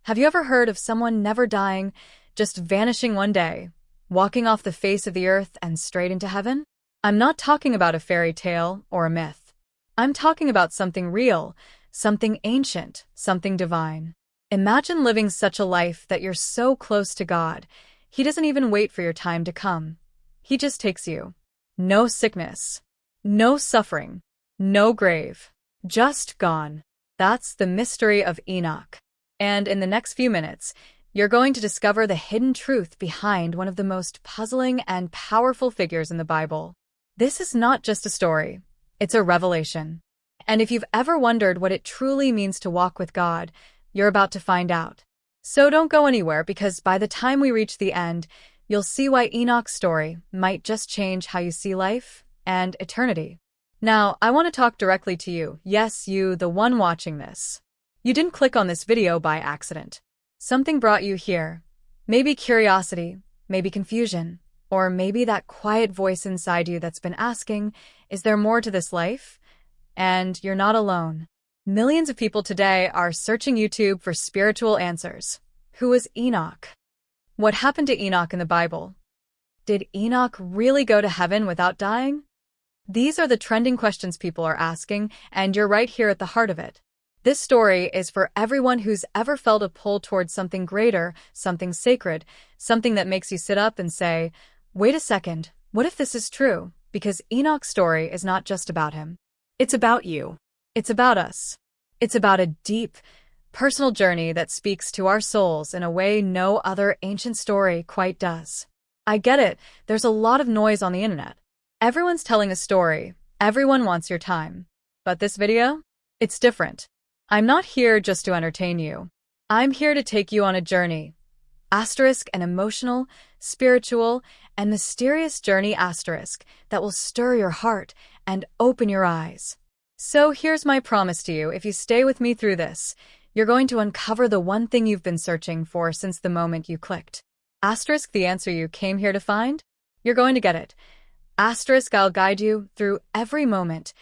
Have you ever heard of someone never dying, just vanishing one day, walking off the face of the earth and straight into heaven? I'm not talking about a fairy tale or a myth. I'm talking about something real, something ancient, something divine. Imagine living such a life that you're so close to God, He doesn't even wait for your time to come. He just takes you. No sickness, no suffering, no grave, just gone. That's the mystery of Enoch. And in the next few minutes, you're going to discover the hidden truth behind one of the most puzzling and powerful figures in the Bible. This is not just a story, it's a revelation. And if you've ever wondered what it truly means to walk with God, you're about to find out. So don't go anywhere, because by the time we reach the end, you'll see why Enoch's story might just change how you see life and eternity. Now, I want to talk directly to you. Yes, you, the one watching this. You didn't click on this video by accident. Something brought you here. Maybe curiosity, maybe confusion, or maybe that quiet voice inside you that's been asking, is there more to this life? And you're not alone. Millions of people today are searching YouTube for spiritual answers. Who is Enoch? What happened to Enoch in the Bible? Did Enoch really go to heaven without dying? These are the trending questions people are asking, and you're right here at the heart of it. This story is for everyone who's ever felt a pull towards something greater, something sacred, something that makes you sit up and say, wait a second, what if this is true? Because Enoch's story is not just about him. It's about you. It's about us. It's about a deep, personal journey that speaks to our souls in a way no other ancient story quite does. I get it, there's a lot of noise on the internet. Everyone's telling a story, everyone wants your time. But this video? It's different. I'm not here just to entertain you. I'm here to take you on a journey. Asterisk, an emotional, spiritual, and mysterious journey asterisk that will stir your heart and open your eyes. So here's my promise to you: if you stay with me through this, you're going to uncover the one thing you've been searching for since the moment you clicked. Asterisk, the answer you came here to find? You're going to get it. Asterisk, I'll guide you through every moment,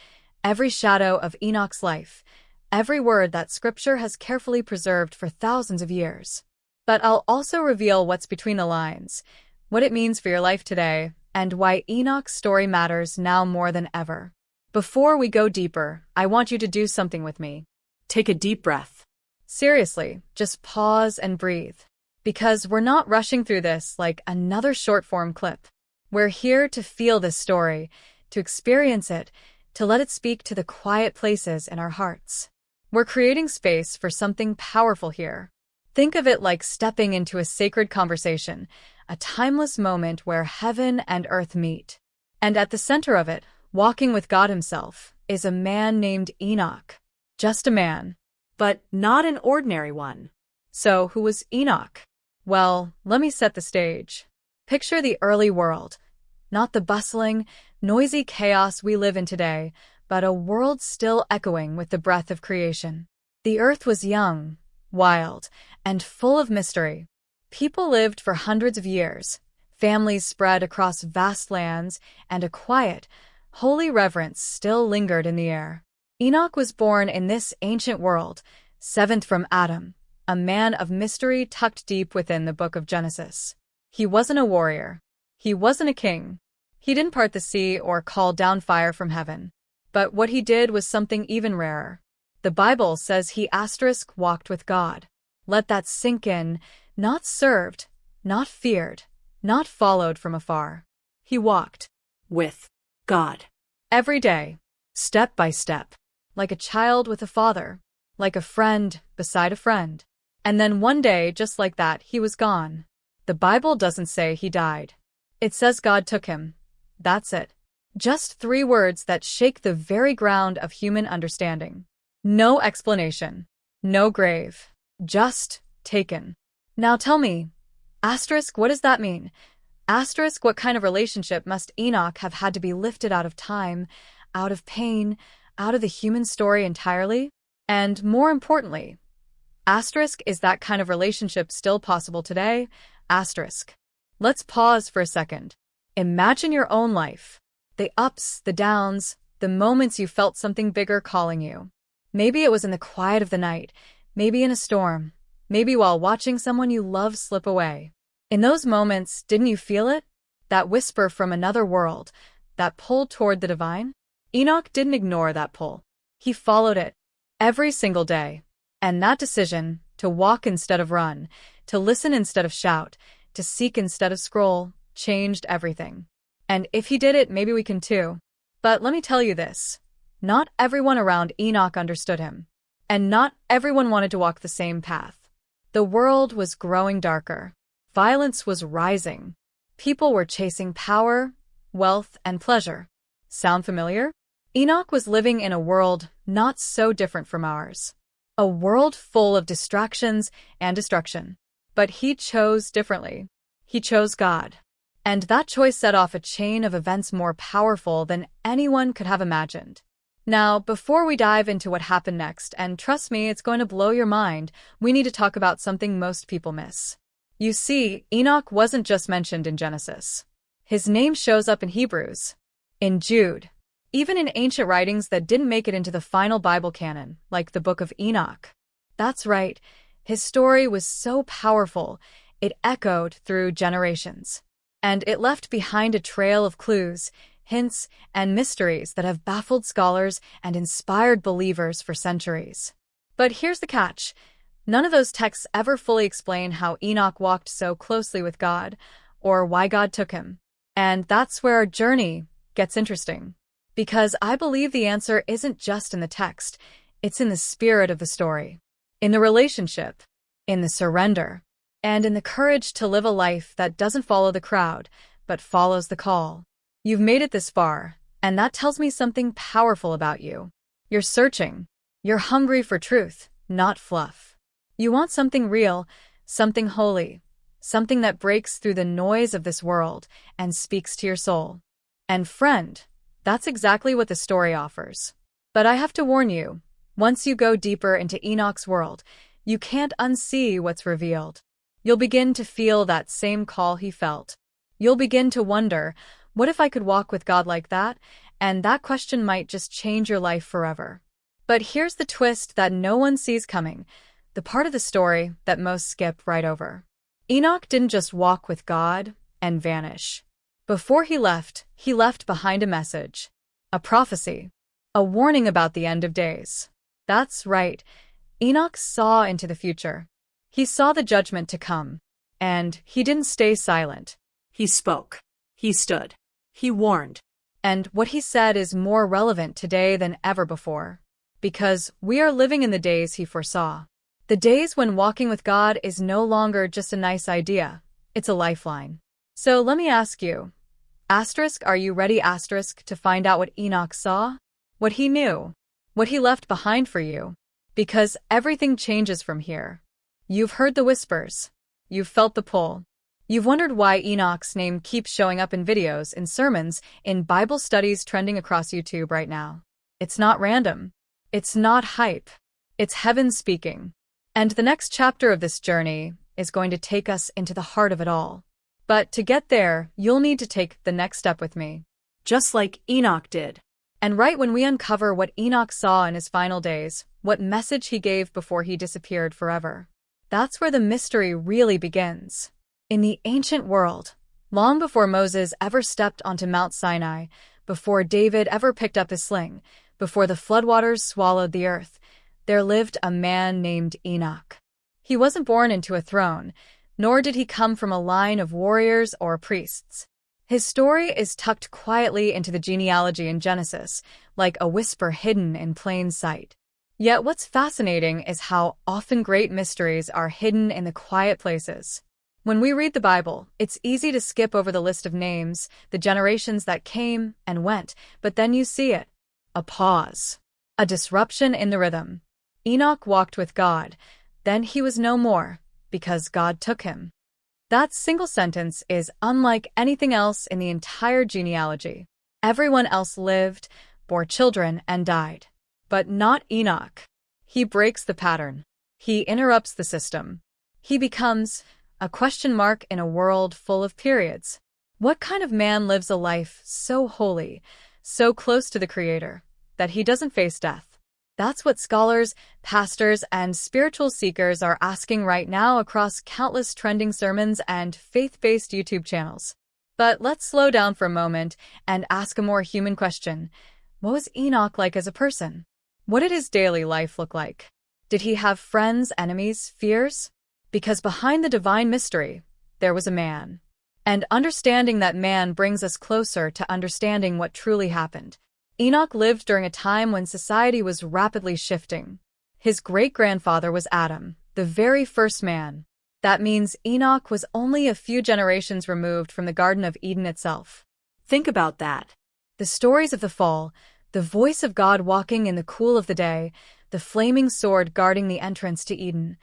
every shadow of Enoch's life, every word that Scripture has carefully preserved for thousands of years. But I'll also reveal what's between the lines, what it means for your life today, and why Enoch's story matters now more than ever. Before we go deeper, I want you to do something with me. Take a deep breath. Seriously, just pause and breathe. Because we're not rushing through this like another short-form clip. We're here to feel this story, to experience it, to let it speak to the quiet places in our hearts. We're creating space for something powerful here. Think of it like stepping into a sacred conversation, a timeless moment where heaven and earth meet. And at the center of it, walking with God Himself, is a man named Enoch. Just a man. But not an ordinary one. So, who was Enoch? Well, let me set the stage. Picture the early world. Not the bustling, noisy chaos we live in today, but a world still echoing with the breath of creation. The earth was young, wild, and full of mystery. People lived for hundreds of years. Families spread across vast lands, and a quiet, holy reverence still lingered in the air. Enoch was born in this ancient world, seventh from Adam, a man of mystery tucked deep within the book of Genesis. He wasn't a warrior. He wasn't a king. He didn't part the sea or call down fire from heaven. But what he did was something even rarer. The Bible says he walked with God. Let that sink in. Not served, not feared, not followed from afar. He walked with God. Every day, step by step, like a child with a father, like a friend beside a friend. And then one day, just like that, he was gone. The Bible doesn't say he died. It says God took him. That's it. Just 3 words that shake the very ground of human understanding. No explanation. No grave. Just taken. Now tell me, asterisk, what does that mean? Asterisk, what kind of relationship must Enoch have had to be lifted out of time, out of pain, out of the human story entirely? And more importantly, asterisk, is that kind of relationship still possible today? Asterisk. Let's pause for a second. Imagine your own life. The ups, the downs, the moments you felt something bigger calling you. Maybe it was in the quiet of the night, maybe in a storm, maybe while watching someone you love slip away. In those moments, didn't you feel it? That whisper from another world, that pull toward the divine? Enoch didn't ignore that pull. He followed it every single day. And that decision, to walk instead of run, to listen instead of shout, to seek instead of scroll, changed everything. And if he did it, maybe we can too. But let me tell you this. Not everyone around Enoch understood him. And not everyone wanted to walk the same path. The world was growing darker. Violence was rising. People were chasing power, wealth, and pleasure. Sound familiar? Enoch was living in a world not so different from ours. A world full of distractions and destruction. But he chose differently. He chose God. And that choice set off a chain of events more powerful than anyone could have imagined. Now, before we dive into what happened next, and trust me, it's going to blow your mind, we need to talk about something most people miss. You see, Enoch wasn't just mentioned in Genesis. His name shows up in Hebrews, in Jude, even in ancient writings that didn't make it into the final Bible canon, like the Book of Enoch. That's right, his story was so powerful, it echoed through generations. And it left behind a trail of clues, hints, and mysteries that have baffled scholars and inspired believers for centuries. But here's the catch. None of those texts ever fully explain how Enoch walked so closely with God, or why God took him. And that's where our journey gets interesting. Because I believe the answer isn't just in the text, it's in the spirit of the story. In the relationship, in the surrender, and in the courage to live a life that doesn't follow the crowd, but follows the call. You've made it this far, and that tells me something powerful about you. You're searching. You're hungry for truth, not fluff. You want something real, something holy, something that breaks through the noise of this world and speaks to your soul. And friend, that's exactly what the story offers. But I have to warn you, once you go deeper into Enoch's world, you can't unsee what's revealed. You'll begin to feel that same call he felt. You'll begin to wonder, what if I could walk with God like that? And that question might just change your life forever. But here's the twist that no one sees coming, the part of the story that most skip right over. Enoch didn't just walk with God and vanish. Before he left behind a message, a prophecy, a warning about the end of days. That's right, Enoch saw into the future. He saw the judgment to come, and he didn't stay silent. He spoke. He stood. He warned. And what he said is more relevant today than ever before. Because we are living in the days he foresaw. The days when walking with God is no longer just a nice idea. It's a lifeline. So let me ask you, are you ready, to find out what Enoch saw? What he knew? What he left behind for you? Because everything changes from here. You've heard the whispers. You've felt the pull. You've wondered why Enoch's name keeps showing up in videos, in sermons, in Bible studies trending across YouTube right now. It's not random. It's not hype. It's heaven speaking. And the next chapter of this journey is going to take us into the heart of it all. But to get there, you'll need to take the next step with me. Just like Enoch did. And right when we uncover what Enoch saw in his final days, what message he gave before he disappeared forever, that's where the mystery really begins. In the ancient world, long before Moses ever stepped onto Mount Sinai, before David ever picked up his sling, before the floodwaters swallowed the earth, there lived a man named Enoch. He wasn't born into a throne, nor did he come from a line of warriors or priests. His story is tucked quietly into the genealogy in Genesis, like a whisper hidden in plain sight. Yet what's fascinating is how often great mysteries are hidden in the quiet places. When we read the Bible, it's easy to skip over the list of names, the generations that came and went, but then you see it. A pause. A disruption in the rhythm. Enoch walked with God. Then he was no more, because God took him. That single sentence is unlike anything else in the entire genealogy. Everyone else lived, bore children, and died. But not Enoch. He breaks the pattern. He interrupts the system. He becomes a question mark in a world full of periods. What kind of man lives a life so holy, so close to the Creator, that he doesn't face death? That's what scholars, pastors, and spiritual seekers are asking right now across countless trending sermons and faith-based YouTube channels. But let's slow down for a moment and ask a more human question. What was Enoch like as a person? What did his daily life look like? Did he have friends, enemies, fears? Because behind the divine mystery, there was a man. And understanding that man brings us closer to understanding what truly happened. Enoch lived during a time when society was rapidly shifting. His great-grandfather was Adam, the very first man. That means Enoch was only a few generations removed from the Garden of Eden itself. Think about that. The stories of the fall, the voice of God walking in the cool of the day, the flaming sword guarding the entrance to Eden,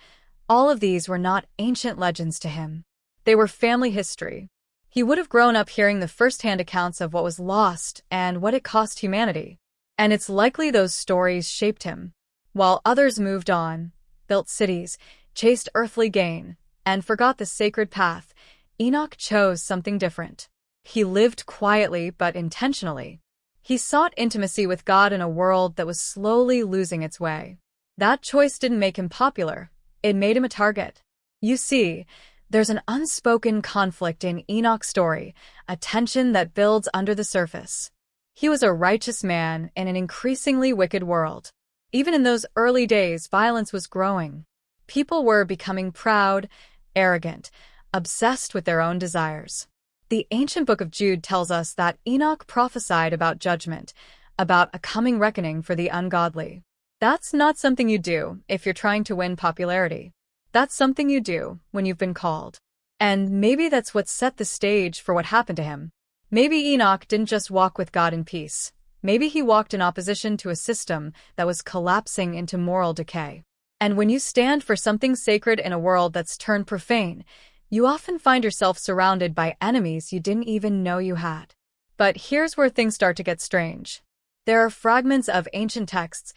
all of these were not ancient legends to him. They were family history. He would have grown up hearing the first-hand accounts of what was lost and what it cost humanity. And it's likely those stories shaped him. While others moved on, built cities, chased earthly gain, and forgot the sacred path, Enoch chose something different. He lived quietly but intentionally. He sought intimacy with God in a world that was slowly losing its way. That choice didn't make him popular. It made him a target. You see, there's an unspoken conflict in Enoch's story, a tension that builds under the surface. He was a righteous man in an increasingly wicked world. Even in those early days, violence was growing. People were becoming proud, arrogant, obsessed with their own desires. The ancient book of Jude tells us that Enoch prophesied about judgment, about a coming reckoning for the ungodly. That's not something you do if you're trying to win popularity. That's something you do when you've been called. And maybe that's what set the stage for what happened to him. Maybe Enoch didn't just walk with God in peace. Maybe he walked in opposition to a system that was collapsing into moral decay. And when you stand for something sacred in a world that's turned profane, you often find yourself surrounded by enemies you didn't even know you had. But here's where things start to get strange. There are fragments of ancient texts,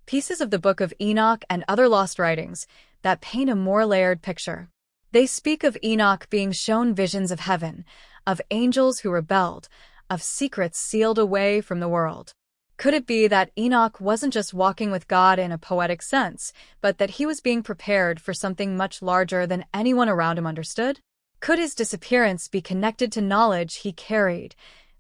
pieces of the book of Enoch and other lost writings, that paint a more layered picture. They speak of Enoch being shown visions of heaven, of angels who rebelled, of secrets sealed away from the world. Could it be that Enoch wasn't just walking with God in a poetic sense, but that he was being prepared for something much larger than anyone around him understood? Could his disappearance be connected to knowledge he carried,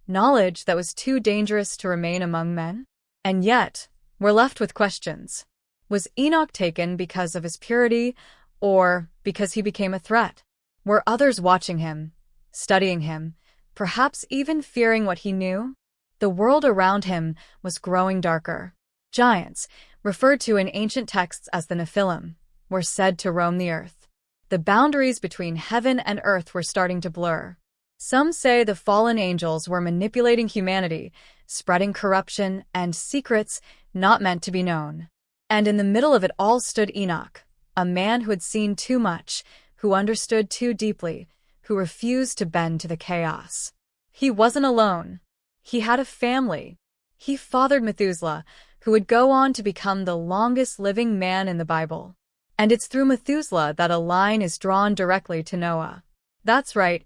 knowledge that was too dangerous to remain among men? And yet, we're left with questions. Was Enoch taken because of his purity, or because he became a threat? Were others watching him, studying him, perhaps even fearing what he knew? The world around him was growing darker. Giants, referred to in ancient texts as the Nephilim, were said to roam the earth. The boundaries between heaven and earth were starting to blur. Some say the fallen angels were manipulating humanity, spreading corruption and secrets not meant to be known. And in the middle of it all stood Enoch, a man who had seen too much, who understood too deeply, who refused to bend to the chaos. He wasn't alone. He had a family. He fathered Methuselah, who would go on to become the longest living man in the Bible. And it's through Methuselah that a line is drawn directly to Noah. That's right,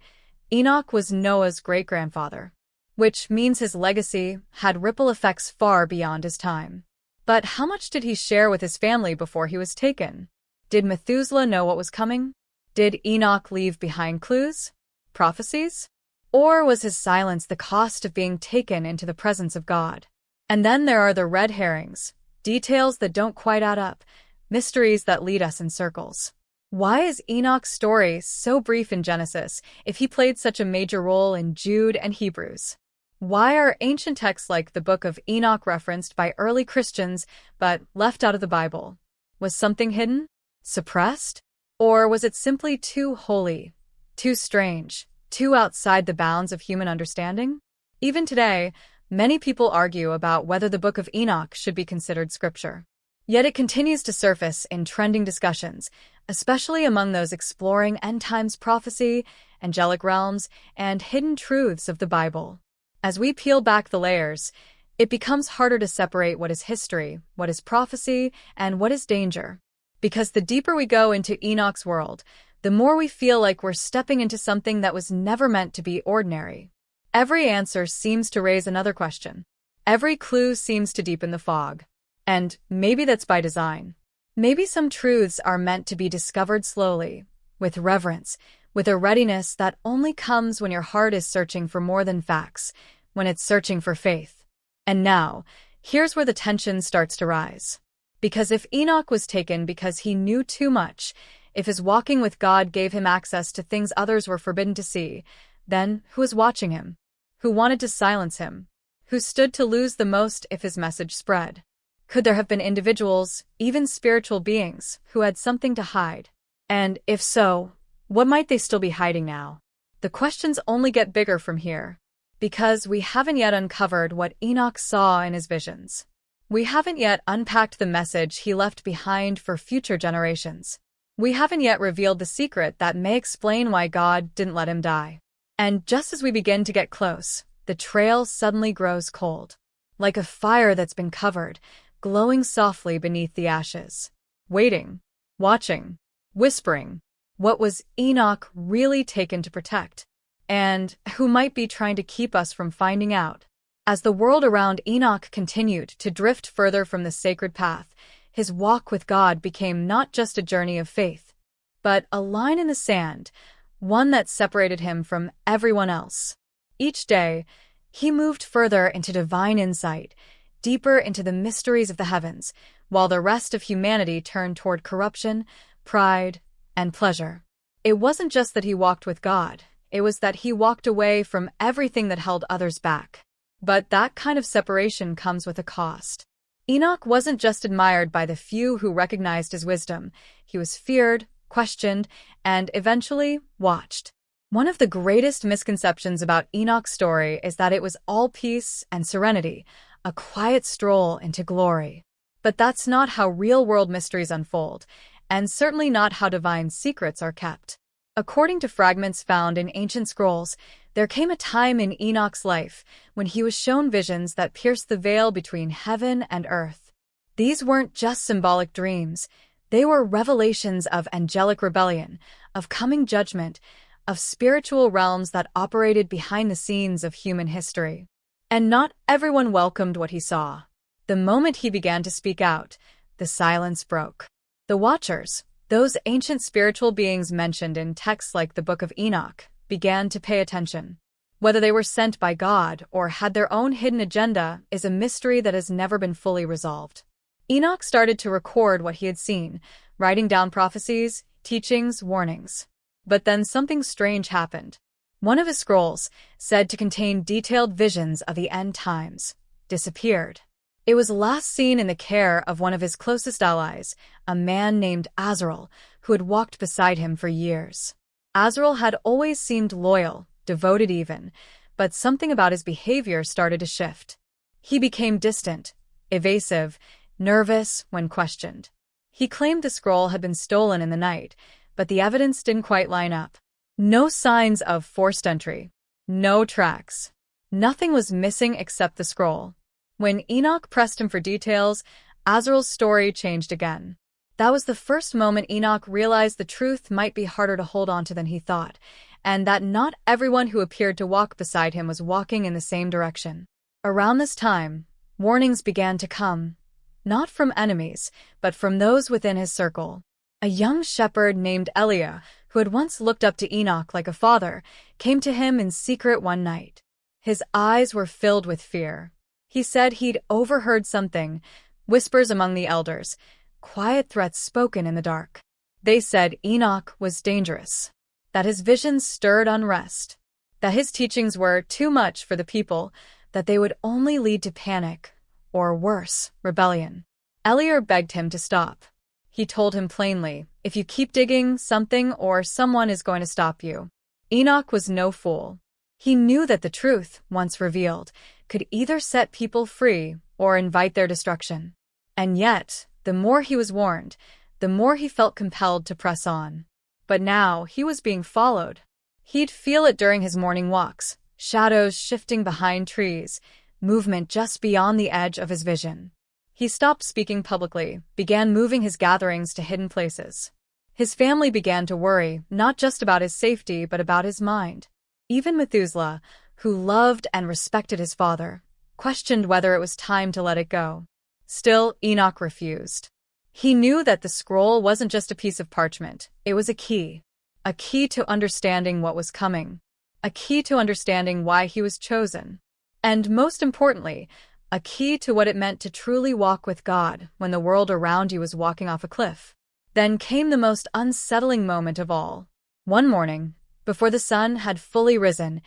Enoch was Noah's great-grandfather, which means his legacy had ripple effects far beyond his time. But how much did he share with his family before he was taken? Did Methuselah know what was coming? Did Enoch leave behind clues? Prophecies? Or was his silence the cost of being taken into the presence of God? And then there are the red herrings, details that don't quite add up, mysteries that lead us in circles. Why is Enoch's story so brief in Genesis if he played such a major role in Jude and Hebrews? Why are ancient texts like the Book of Enoch referenced by early Christians but left out of the Bible? Was something hidden? Suppressed? Or was it simply too holy, too strange, too outside the bounds of human understanding? Even today, many people argue about whether the Book of Enoch should be considered scripture. Yet it continues to surface in trending discussions, especially among those exploring end-times prophecy, angelic realms, and hidden truths of the Bible. As we peel back the layers, it becomes harder to separate what is history, what is prophecy, and what is danger. Because the deeper we go into Enoch's world, the more we feel like we're stepping into something that was never meant to be ordinary. Every answer seems to raise another question. Every clue seems to deepen the fog. And maybe that's by design. Maybe some truths are meant to be discovered slowly, with reverence, with a readiness that only comes when your heart is searching for more than facts, when it's searching for faith. And now, here's where the tension starts to rise. Because if Enoch was taken because he knew too much, if his walking with God gave him access to things others were forbidden to see, then who was watching him? Who wanted to silence him? Who stood to lose the most if his message spread? Could there have been individuals, even spiritual beings, who had something to hide? And if so, what might they still be hiding now? The questions only get bigger from here, because we haven't yet uncovered what Enoch saw in his visions. We haven't yet unpacked the message he left behind for future generations. We haven't yet revealed the secret that may explain why God didn't let him die. And just as we begin to get close, the trail suddenly grows cold, like a fire that's been covered, glowing softly beneath the ashes. Waiting, watching, whispering. What was Enoch really taken to protect? And who might be trying to keep us from finding out? As the world around Enoch continued to drift further from the sacred path, his walk with God became not just a journey of faith, but a line in the sand, one that separated him from everyone else. Each day, he moved further into divine insight, deeper into the mysteries of the heavens, while the rest of humanity turned toward corruption, pride, and pleasure. It wasn't just that he walked with God, it was that he walked away from everything that held others back. But that kind of separation comes with a cost. Enoch wasn't just admired by the few who recognized his wisdom, he was feared, questioned, and eventually watched. One of the greatest misconceptions about Enoch's story is that it was all peace and serenity, a quiet stroll into glory. But that's not how real-world mysteries unfold, and certainly not how divine secrets are kept. According to fragments found in ancient scrolls, there came a time in Enoch's life when he was shown visions that pierced the veil between heaven and earth. These weren't just symbolic dreams, they were revelations of angelic rebellion, of coming judgment, of spiritual realms that operated behind the scenes of human history. And not everyone welcomed what he saw. The moment he began to speak out, the silence broke. The Watchers, those ancient spiritual beings mentioned in texts like the Book of Enoch, began to pay attention. Whether they were sent by God or had their own hidden agenda is a mystery that has never been fully resolved. Enoch started to record what he had seen, writing down prophecies, teachings, warnings. But then something strange happened. One of his scrolls, said to contain detailed visions of the end times, disappeared. It was last seen in the care of one of his closest allies, a man named Azrael, who had walked beside him for years. Azrael had always seemed loyal, devoted even, but something about his behavior started to shift. He became distant, evasive, nervous when questioned. He claimed the scroll had been stolen in the night, but the evidence didn't quite line up. No signs of forced entry. No tracks. Nothing was missing except the scroll. When Enoch pressed him for details, Azrael's story changed again. That was the first moment Enoch realized the truth might be harder to hold on to than he thought, and that not everyone who appeared to walk beside him was walking in the same direction. Around this time, warnings began to come, not from enemies, but from those within his circle. A young shepherd named Eliah, who had once looked up to Enoch like a father, came to him in secret one night. His eyes were filled with fear. He said he'd overheard something, whispers among the elders, quiet threats spoken in the dark. They said Enoch was dangerous, that his visions stirred unrest, that his teachings were too much for the people, that they would only lead to panic, or worse, rebellion. Eliah begged him to stop. He told him plainly, if you keep digging, something or someone is going to stop you. Enoch was no fool. He knew that the truth, once revealed, could either set people free or invite their destruction. And yet, the more he was warned, the more he felt compelled to press on. But now he was being followed. He'd feel it during his morning walks, shadows shifting behind trees, movement just beyond the edge of his vision. He stopped speaking publicly, began moving his gatherings to hidden places. His family began to worry, not just about his safety, but about his mind. Even Methuselah, who loved and respected his father, questioned whether it was time to let it go. Still, Enoch refused. He knew that the scroll wasn't just a piece of parchment, it was a key. A key to understanding what was coming. A key to understanding why he was chosen. And most importantly, a key to what it meant to truly walk with God when the world around you was walking off a cliff. Then came the most unsettling moment of all. One morning, before the sun had fully risen,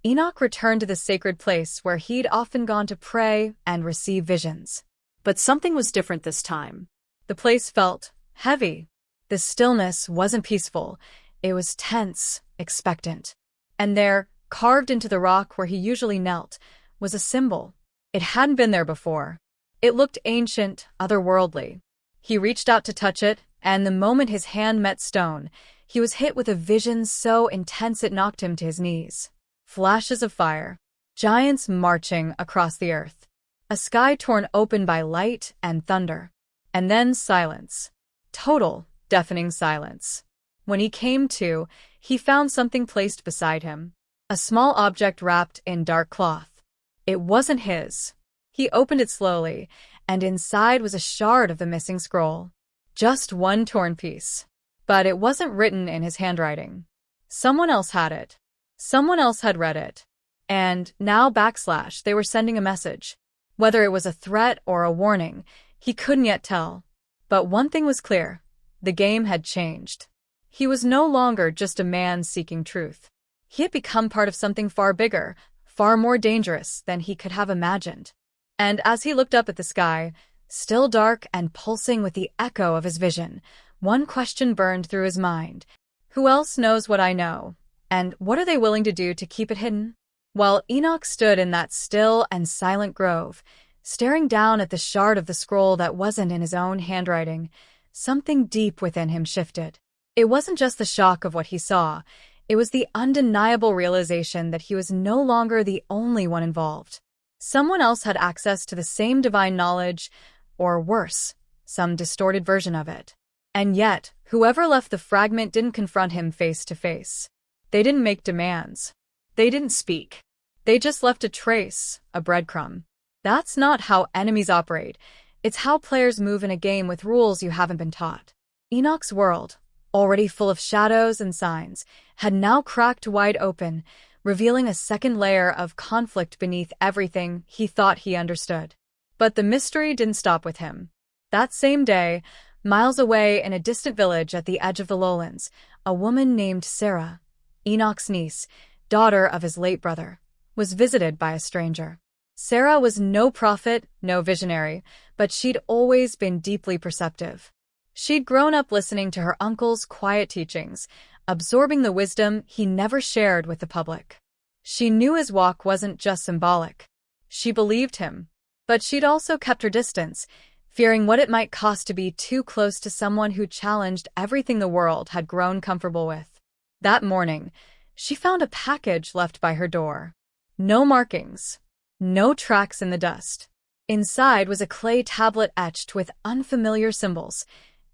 Enoch returned to the sacred place where he'd often gone to pray and receive visions. But something was different this time. The place felt heavy. The stillness wasn't peaceful. It was tense, expectant. And there, carved into the rock where he usually knelt, was a symbol. It hadn't been there before. It looked ancient, otherworldly. He reached out to touch it, and the moment his hand met stone, he was hit with a vision so intense it knocked him to his knees. Flashes of fire. Giants marching across the earth. A sky torn open by light and thunder. And then silence. Total, deafening silence. When he came to, he found something placed beside him. A small object wrapped in dark cloth. It wasn't his. He opened it slowly, and inside was a shard of the missing scroll. Just one torn piece. But it wasn't written in his handwriting. Someone else had it. Someone else had read it. And now they were sending a message. Whether it was a threat or a warning, he couldn't yet tell. But one thing was clear. The game had changed. He was no longer just a man seeking truth. He had become part of something far bigger, far more dangerous than he could have imagined. And as he looked up at the sky, still dark and pulsing with the echo of his vision, one question burned through his mind. Who else knows what I know? And what are they willing to do to keep it hidden? While Enoch stood in that still and silent grove, staring down at the shard of the scroll that wasn't in his own handwriting, something deep within him shifted. It wasn't just the shock of what he saw, it was the undeniable realization that he was no longer the only one involved. Someone else had access to the same divine knowledge, or worse, some distorted version of it. And yet, whoever left the fragment didn't confront him face to face. They didn't make demands. They didn't speak. They just left a trace, a breadcrumb. That's not how enemies operate. It's how players move in a game with rules you haven't been taught. Enoch's world, already full of shadows and signs, had now cracked wide open, revealing a second layer of conflict beneath everything he thought he understood. But the mystery didn't stop with him. That same day, miles away in a distant village at the edge of the lowlands, a woman named Sarah, Enoch's niece, daughter of his late brother, was visited by a stranger. Sarah was no prophet, no visionary, but she'd always been deeply perceptive. She'd grown up listening to her uncle's quiet teachings, absorbing the wisdom he never shared with the public. She knew his walk wasn't just symbolic. She believed him. But she'd also kept her distance, fearing what it might cost to be too close to someone who challenged everything the world had grown comfortable with. That morning, she found a package left by her door. No markings. No tracks in the dust. Inside was a clay tablet etched with unfamiliar symbols,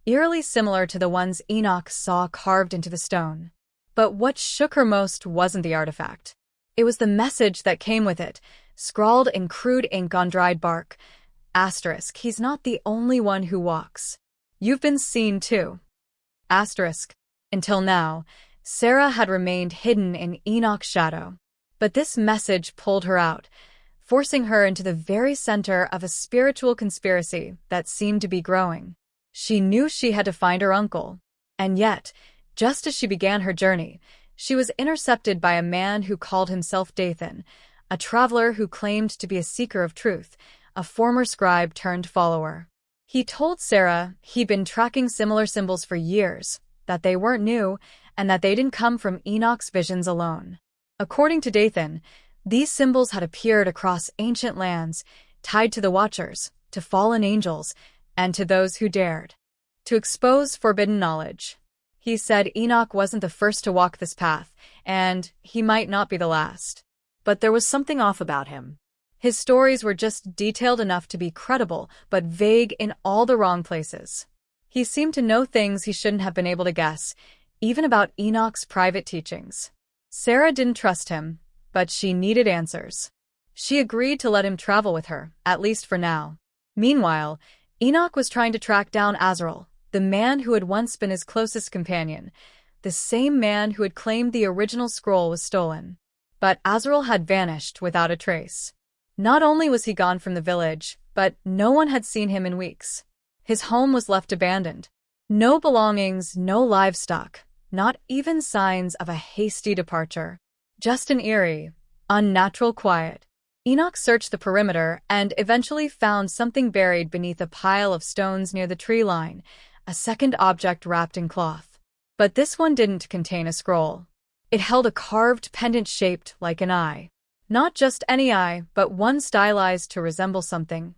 eerily similar to the ones Enoch saw carved into the stone. But what shook her most wasn't the artifact. It was the message that came with it, scrawled in crude ink on dried bark. Asterisk, he's not the only one who walks. You've been seen too. Asterisk. Until now, Sarah had remained hidden in Enoch's shadow. But this message pulled her out, forcing her into the very center of a spiritual conspiracy that seemed to be growing. She knew she had to find her uncle. And yet, just as she began her journey, she was intercepted by a man who called himself Dathan, a traveler who claimed to be a seeker of truth, a former scribe turned follower. He told Sarah he'd been tracking similar symbols for years, that they weren't new, and that they didn't come from Enoch's visions alone. According to Dathan, these symbols had appeared across ancient lands, tied to the Watchers, to fallen angels, and to those who dared to expose forbidden knowledge. He said Enoch wasn't the first to walk this path, and he might not be the last. But there was something off about him. His stories were just detailed enough to be credible, but vague in all the wrong places. He seemed to know things he shouldn't have been able to guess, even about Enoch's private teachings. Sarah didn't trust him, but she needed answers. She agreed to let him travel with her, at least for now. Meanwhile, Enoch was trying to track down Azrael, the man who had once been his closest companion, the same man who had claimed the original scroll was stolen. But Azrael had vanished without a trace. Not only was he gone from the village, but no one had seen him in weeks. His home was left abandoned. No belongings, no livestock, not even signs of a hasty departure. Just an eerie, unnatural quiet. Enoch searched the perimeter and eventually found something buried beneath a pile of stones near the tree line, a second object wrapped in cloth. But this one didn't contain a scroll. It held a carved pendant shaped like an eye. Not just any eye, but one stylized to resemble something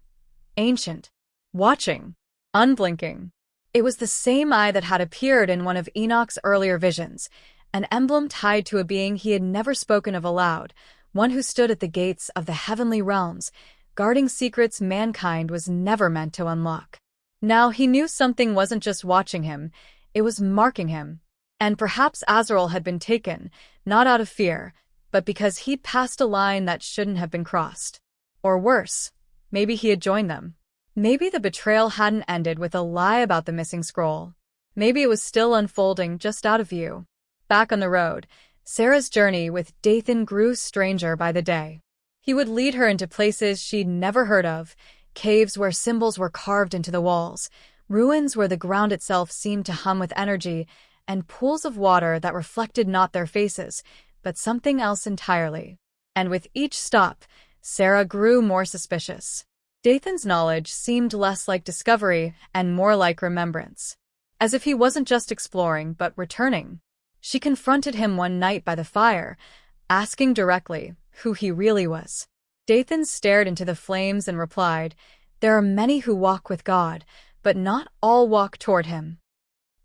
ancient, watching, unblinking. It was the same eye that had appeared in one of Enoch's earlier visions, an emblem tied to a being he had never spoken of aloud, one who stood at the gates of the heavenly realms, guarding secrets mankind was never meant to unlock. Now he knew something wasn't just watching him, it was marking him. And perhaps Azrael had been taken, not out of fear, but because he'd passed a line that shouldn't have been crossed. Or worse, maybe he had joined them. Maybe the betrayal hadn't ended with a lie about the missing scroll. Maybe it was still unfolding just out of view. Back on the road, Sarah's journey with Dathan grew stranger by the day. He would lead her into places she'd never heard of, caves where symbols were carved into the walls, ruins where the ground itself seemed to hum with energy, and pools of water that reflected not their faces, but something else entirely. And with each stop, Sarah grew more suspicious. Dathan's knowledge seemed less like discovery and more like remembrance. As if he wasn't just exploring, but returning. She confronted him one night by the fire, asking directly who he really was. Dathan stared into the flames and replied, "There are many who walk with God, but not all walk toward him."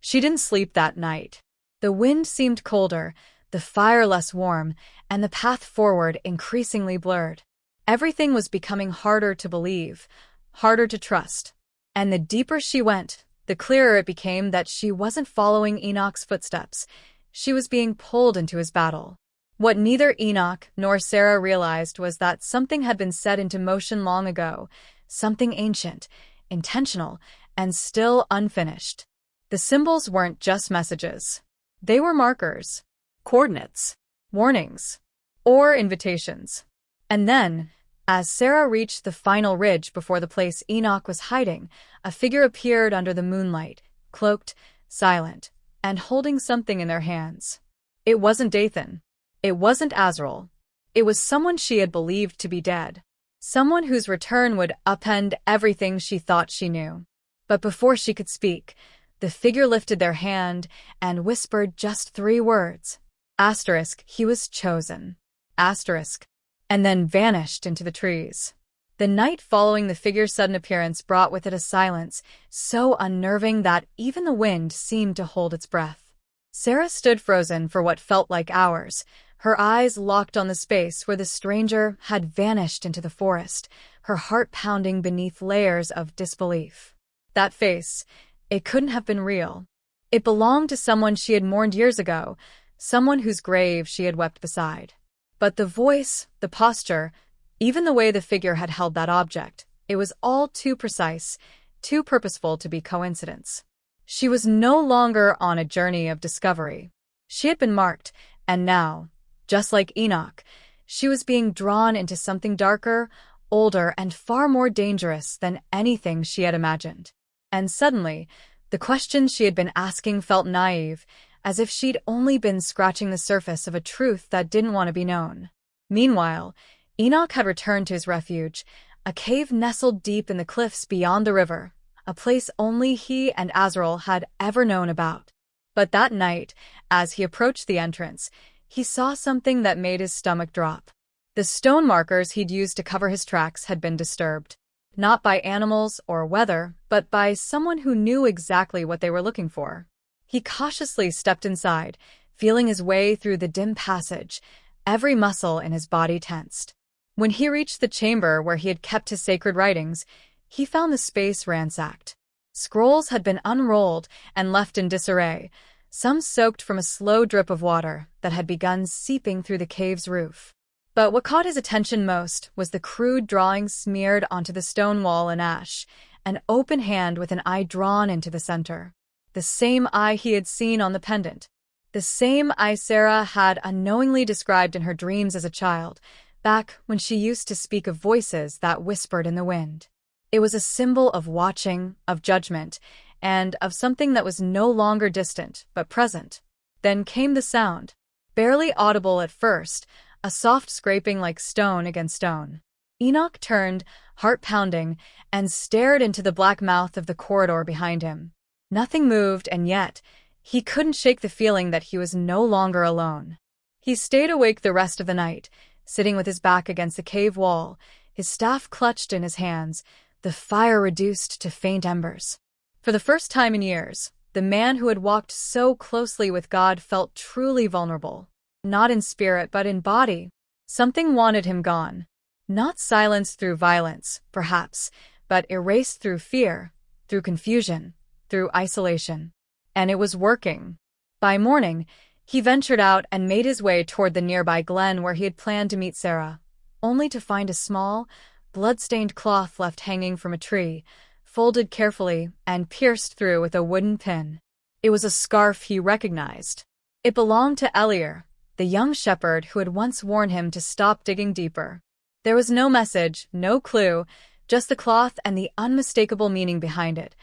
She didn't sleep that night. The wind seemed colder, the fire less warm, and the path forward increasingly blurred. Everything was becoming harder to believe, harder to trust. And the deeper she went, the clearer it became that she wasn't following Enoch's footsteps. She was being pulled into his battle. What neither Enoch nor Sarah realized was that something had been set into motion long ago, something ancient, intentional, and still unfinished. The symbols weren't just messages. They were markers, coordinates, warnings, or invitations. And then, as Sarah reached the final ridge before the place Enoch was hiding, a figure appeared under the moonlight, cloaked, silent, and holding something in their hands. It wasn't Dathan. It wasn't Azrael. It was someone she had believed to be dead. Someone whose return would upend everything she thought she knew. But before she could speak, the figure lifted their hand and whispered just 3 words. Asterisk, he was chosen. Asterisk. And then vanished into the trees. The night following the figure's sudden appearance brought with it a silence so unnerving that even the wind seemed to hold its breath. Sarah stood frozen for what felt like hours, her eyes locked on the space where the stranger had vanished into the forest, her heart pounding beneath layers of disbelief. That face, it couldn't have been real. It belonged to someone she had mourned years ago, someone whose grave she had wept beside. But the voice, the posture, even the way the figure had held that object, it was all too precise, too purposeful to be coincidence. She was no longer on a journey of discovery. She had been marked, and now, just like Enoch, she was being drawn into something darker, older, and far more dangerous than anything she had imagined. And suddenly, the questions she had been asking felt naive, as if she'd only been scratching the surface of a truth that didn't want to be known. Meanwhile, Enoch had returned to his refuge, a cave nestled deep in the cliffs beyond the river, a place only he and Azrael had ever known about. But that night, as he approached the entrance, he saw something that made his stomach drop. The stone markers he'd used to cover his tracks had been disturbed, not by animals or weather, but by someone who knew exactly what they were looking for. He cautiously stepped inside, feeling his way through the dim passage, every muscle in his body tensed. When he reached the chamber where he had kept his sacred writings, he found the space ransacked. Scrolls had been unrolled and left in disarray, some soaked from a slow drip of water that had begun seeping through the cave's roof. But what caught his attention most was the crude drawing smeared onto the stone wall in ash, an open hand with an eye drawn into the center. The same eye he had seen on the pendant. The same eye Sarah had unknowingly described in her dreams as a child, back when she used to speak of voices that whispered in the wind. It was a symbol of watching, of judgment, and of something that was no longer distant, but present. Then came the sound, barely audible at first, a soft scraping like stone against stone. Enoch turned, heart pounding, and stared into the black mouth of the corridor behind him. Nothing moved, and yet, he couldn't shake the feeling that he was no longer alone. He stayed awake the rest of the night, sitting with his back against the cave wall, his staff clutched in his hands, the fire reduced to faint embers. For the first time in years, the man who had walked so closely with God felt truly vulnerable. Not in spirit, but in body. Something wanted him gone. Not silenced through violence, perhaps, but erased through fear, through confusion, through isolation. And it was working. By morning, he ventured out and made his way toward the nearby glen where he had planned to meet Sarah, only to find a small, blood-stained cloth left hanging from a tree, folded carefully and pierced through with a wooden pin. It was a scarf he recognized. It belonged to Elier, the young shepherd who had once warned him to stop digging deeper. There was no message, no clue, just the cloth and the unmistakable meaning behind it,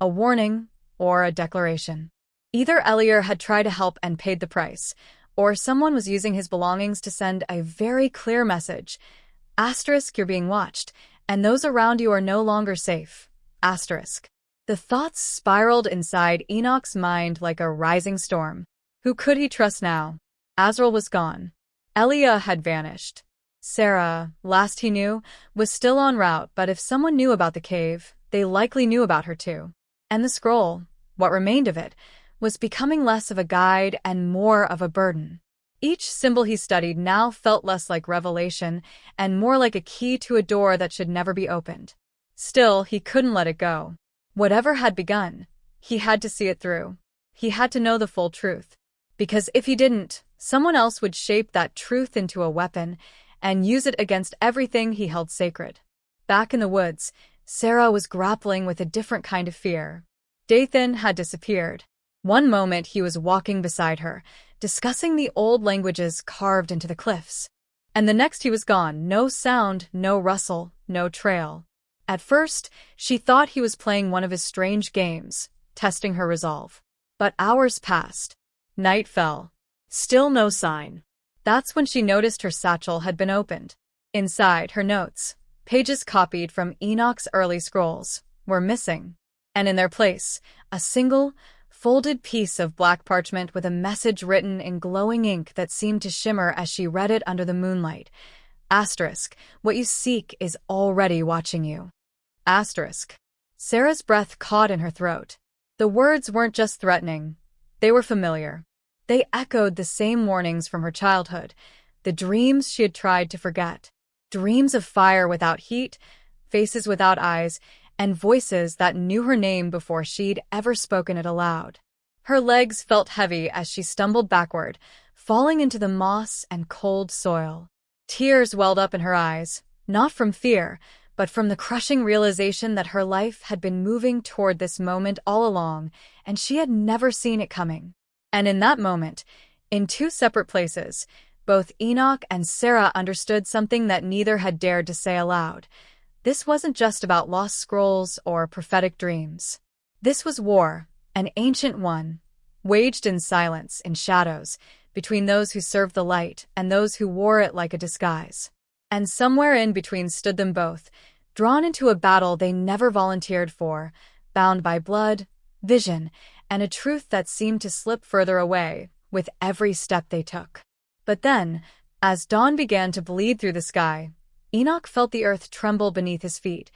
a warning or a declaration. Either Elier had tried to help and paid the price, or someone was using his belongings to send a very clear message. Asterisk, you're being watched, and those around you are no longer safe. Asterisk. The thoughts spiraled inside Enoch's mind like a rising storm. Who could he trust now? Azrael was gone. Elia had vanished. Sarah, last he knew, was still en route, but if someone knew about the cave, they likely knew about her too. And the scroll, what remained of it, was becoming less of a guide and more of a burden. Each symbol he studied now felt less like revelation and more like a key to a door that should never be opened. Still, he couldn't let it go. Whatever had begun, he had to see it through. He had to know the full truth. Because if he didn't, someone else would shape that truth into a weapon and use it against everything he held sacred. Back in the woods, Sarah was grappling with a different kind of fear. Dathan had disappeared. One moment he was walking beside her, discussing the old languages carved into the cliffs. And the next he was gone, no sound, no rustle, no trail. At first, she thought he was playing one of his strange games, testing her resolve. But hours passed. Night fell. Still no sign. That's when she noticed her satchel had been opened. Inside, her notes, pages copied from Enoch's early scrolls, were missing. And in their place, a single, folded piece of black parchment with a message written in glowing ink that seemed to shimmer as she read it under the moonlight. Asterisk, what you seek is already watching you. Asterisk. Sarah's breath caught in her throat. The words weren't just threatening. They were familiar. They echoed the same warnings from her childhood, the dreams she had tried to forget. Dreams of fire without heat, faces without eyes, and voices that knew her name before she'd ever spoken it aloud. Her legs felt heavy as she stumbled backward, falling into the moss and cold soil. Tears welled up in her eyes, not from fear, but from the crushing realization that her life had been moving toward this moment all along, and she had never seen it coming. And in that moment, in two separate places, both Enoch and Sarah understood something that neither had dared to say aloud. This wasn't just about lost scrolls or prophetic dreams. This was war, an ancient one, waged in silence, in shadows, between those who served the light and those who wore it like a disguise. And somewhere in between stood them both, drawn into a battle they never volunteered for, bound by blood, vision, and a truth that seemed to slip further away with every step they took. But then, as dawn began to bleed through the sky, Enoch felt the earth tremble beneath his feet,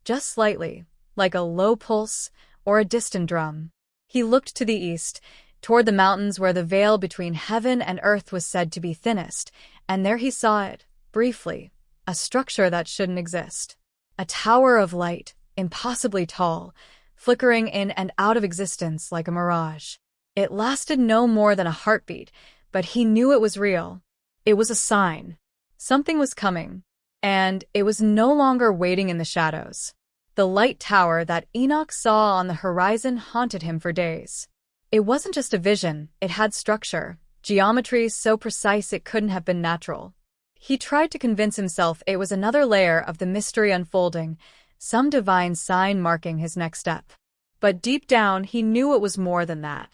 just slightly, like a low pulse or a distant drum. He looked to the east, toward the mountains where the veil between heaven and earth was said to be thinnest, and there he saw it, briefly, a structure that shouldn't exist. A tower of light, impossibly tall, flickering in and out of existence like a mirage. It lasted no more than a heartbeat, but he knew it was real. It was a sign. Something was coming, and it was no longer waiting in the shadows. The light tower that Enoch saw on the horizon haunted him for days. It wasn't just a vision, it had structure, geometry so precise it couldn't have been natural. He tried to convince himself it was another layer of the mystery unfolding, some divine sign marking his next step. But deep down, he knew it was more than that.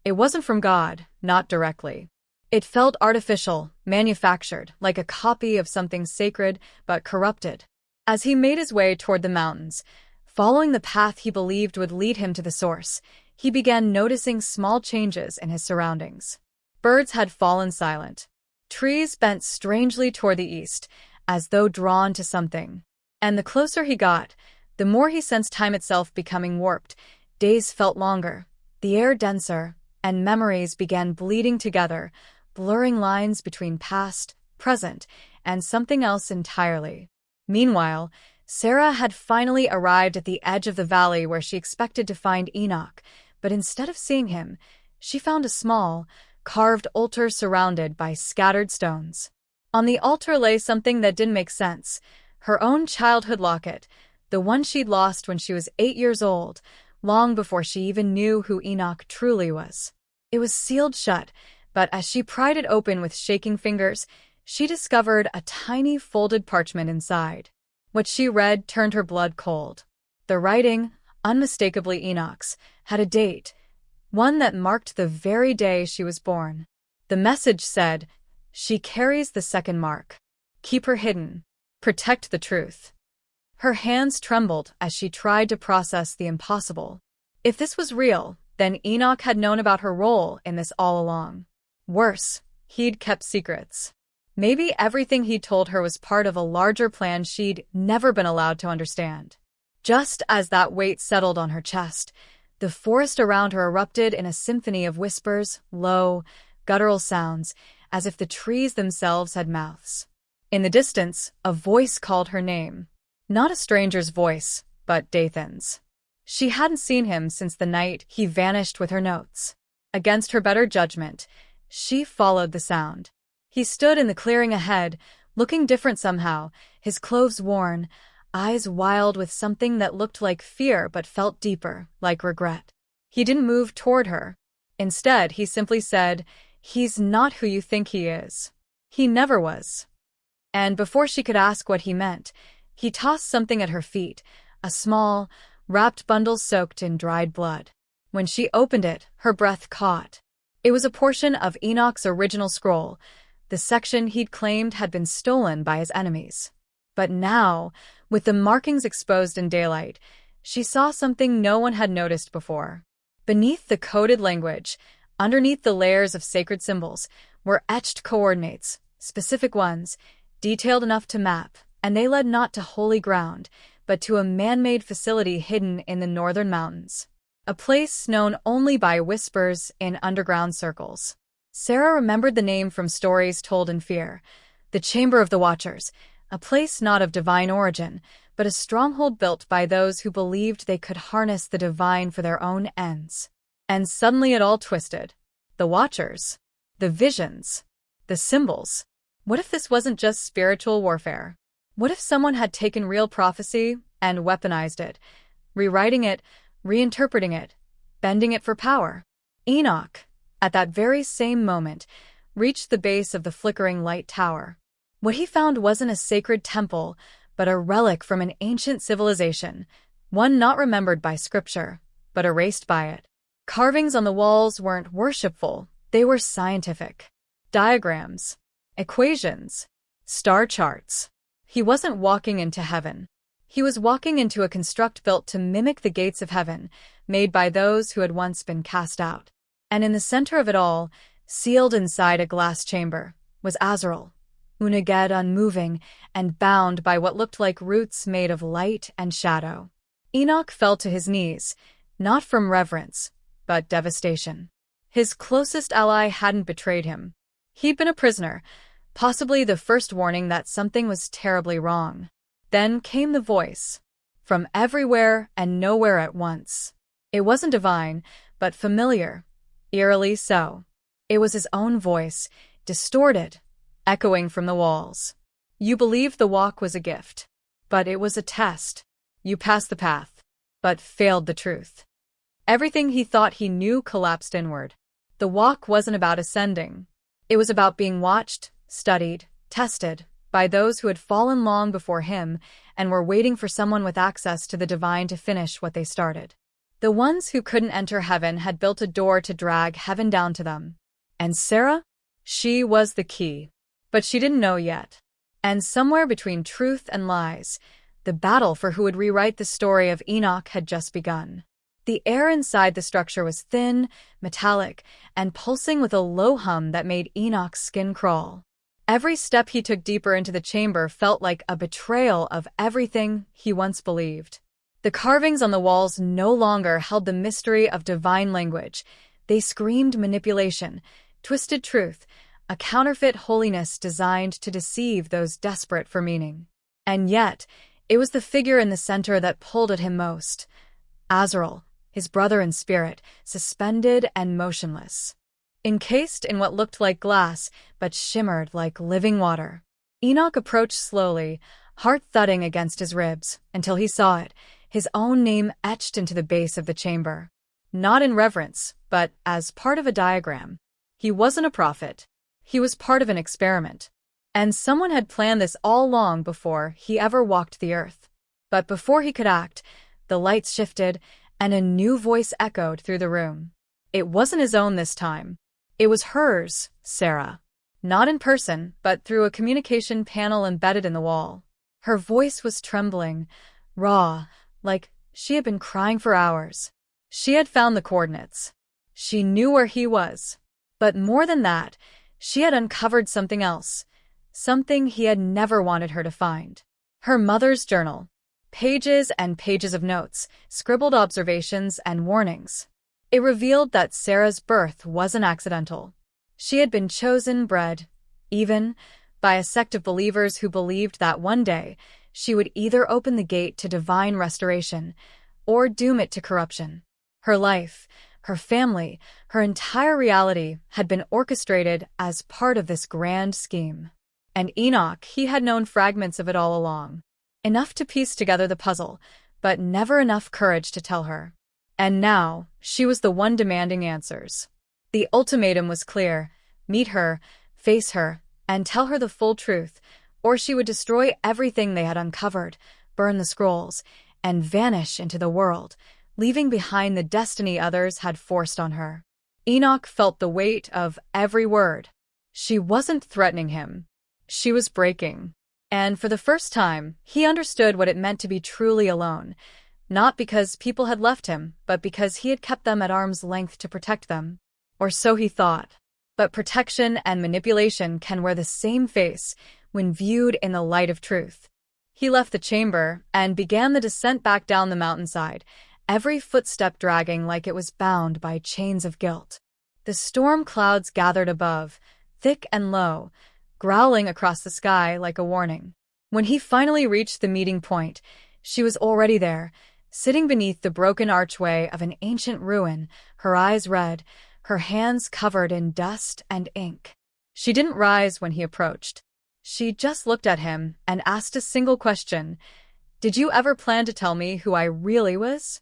It wasn't from God, not directly. It felt artificial, manufactured, like a copy of something sacred but corrupted. As he made his way toward the mountains, following the path he believed would lead him to the source, he began noticing small changes in his surroundings. Birds had fallen silent. Trees bent strangely toward the east, as though drawn to something. And the closer he got, the more he sensed time itself becoming warped. Days felt longer, the air denser, and memories began bleeding together, blurring lines between past, present, and something else entirely. Meanwhile, Sarah had finally arrived at the edge of the valley where she expected to find Enoch, but instead of seeing him, she found a small, carved altar surrounded by scattered stones. On the altar lay something that didn't make sense, her own childhood locket, the one she'd lost when she was 8 years old, long before she even knew who Enoch truly was. It was sealed shut, but as she pried it open with shaking fingers, she discovered a tiny folded parchment inside. What she read turned her blood cold. The writing, unmistakably Enoch's, had a date, one that marked the very day she was born. The message said, "She carries the second mark. Keep her hidden. Protect the truth." Her hands trembled as she tried to process the impossible. If this was real, then Enoch had known about her role in this all along. Worse, he'd kept secrets. Maybe everything he'd told her was part of a larger plan she'd never been allowed to understand. Just as that weight settled on her chest, the forest around her erupted in a symphony of whispers, low, guttural sounds, as if the trees themselves had mouths. In the distance, a voice called her name. Not a stranger's voice, but Dathan's. She hadn't seen him since the night he vanished with her notes. Against her better judgment, she followed the sound. He stood in the clearing ahead, looking different somehow, his clothes worn, eyes wild with something that looked like fear but felt deeper, like regret. He didn't move toward her. Instead, he simply said, "He's not who you think he is. He never was." And before she could ask what he meant, he tossed something at her feet, a small, wrapped bundle soaked in dried blood. When she opened it, her breath caught. It was a portion of Enoch's original scroll, the section he'd claimed had been stolen by his enemies. But now, with the markings exposed in daylight, she saw something no one had noticed before. Beneath the coded language, underneath the layers of sacred symbols, were etched coordinates, specific ones, detailed enough to map, and they led not to holy ground, but to a man-made facility hidden in the northern mountains. A place known only by whispers in underground circles. Sarah remembered the name from stories told in fear. The Chamber of the Watchers, a place not of divine origin, but a stronghold built by those who believed they could harness the divine for their own ends. And suddenly it all twisted. The Watchers. The visions. The symbols. What if this wasn't just spiritual warfare? What if someone had taken real prophecy and weaponized it, rewriting it, reinterpreting it, bending it for power? Enoch, at that very same moment, reached the base of the flickering light tower. What he found wasn't a sacred temple, but a relic from an ancient civilization, one not remembered by scripture, but erased by it. Carvings on the walls weren't worshipful, they were scientific. Diagrams, equations, star charts. He wasn't walking into heaven. He was walking into a construct built to mimic the gates of heaven, made by those who had once been cast out. And in the center of it all, sealed inside a glass chamber, was Azrael, Unaged unmoving and bound by what looked like roots made of light and shadow. Enoch fell to his knees, not from reverence, but devastation. His closest ally hadn't betrayed him. He'd been a prisoner, possibly the first warning that something was terribly wrong. Then came the voice, from everywhere and nowhere at once. It wasn't divine, but familiar, eerily so. It was his own voice, distorted, echoing from the walls. You believed the walk was a gift. But it was a test. You passed the path, but failed the truth. Everything he thought he knew collapsed inward. The walk wasn't about ascending. It was about being watched, studied, tested, by those who had fallen long before him and were waiting for someone with access to the divine to finish what they started. The ones who couldn't enter heaven had built a door to drag heaven down to them. And Sarah? She was the key. But she didn't know yet. And somewhere between truth and lies, the battle for who would rewrite the story of Enoch had just begun. The air inside the structure was thin, metallic, and pulsing with a low hum that made Enoch's skin crawl. Every step he took deeper into the chamber felt like a betrayal of everything he once believed. The carvings on the walls no longer held the mystery of divine language. They screamed manipulation, twisted truth, a counterfeit holiness designed to deceive those desperate for meaning. And yet, it was the figure in the center that pulled at him most. Azrael, his brother in spirit, suspended and motionless. Encased in what looked like glass, but shimmered like living water. Enoch approached slowly, heart thudding against his ribs, until he saw it, his own name etched into the base of the chamber. Not in reverence, but as part of a diagram. He wasn't a prophet. He was part of an experiment. And someone had planned this all long before he ever walked the earth. But before he could act, the lights shifted, and a new voice echoed through the room. It wasn't his own this time. It was hers, Sarah. Not in person, but through a communication panel embedded in the wall. Her voice was trembling, raw, like she had been crying for hours. She had found the coordinates. She knew where he was. But more than that, she had uncovered something else. Something he had never wanted her to find. Her mother's journal. Pages and pages of notes, scribbled observations and warnings. It revealed that Sarah's birth wasn't accidental. She had been chosen, bred, even, by a sect of believers who believed that one day she would either open the gate to divine restoration or doom it to corruption. Her life, her family, her entire reality had been orchestrated as part of this grand scheme. And Enoch, he had known fragments of it all along. Enough to piece together the puzzle, but never enough courage to tell her. And now, she was the one demanding answers. The ultimatum was clear: meet her, face her, and tell her the full truth, or she would destroy everything they had uncovered, burn the scrolls, and vanish into the world, leaving behind the destiny others had forced on her. Enoch felt the weight of every word. She wasn't threatening him. She was breaking. And for the first time, he understood what it meant to be truly alone. Not because people had left him, but because he had kept them at arm's length to protect them. Or so he thought. But protection and manipulation can wear the same face when viewed in the light of truth. He left the chamber and began the descent back down the mountainside, every footstep dragging like it was bound by chains of guilt. The storm clouds gathered above, thick and low, growling across the sky like a warning. When he finally reached the meeting point, she was already there, sitting beneath the broken archway of an ancient ruin, her eyes red, her hands covered in dust and ink. She didn't rise when he approached. She just looked at him and asked a single question: "Did you ever plan to tell me who I really was?"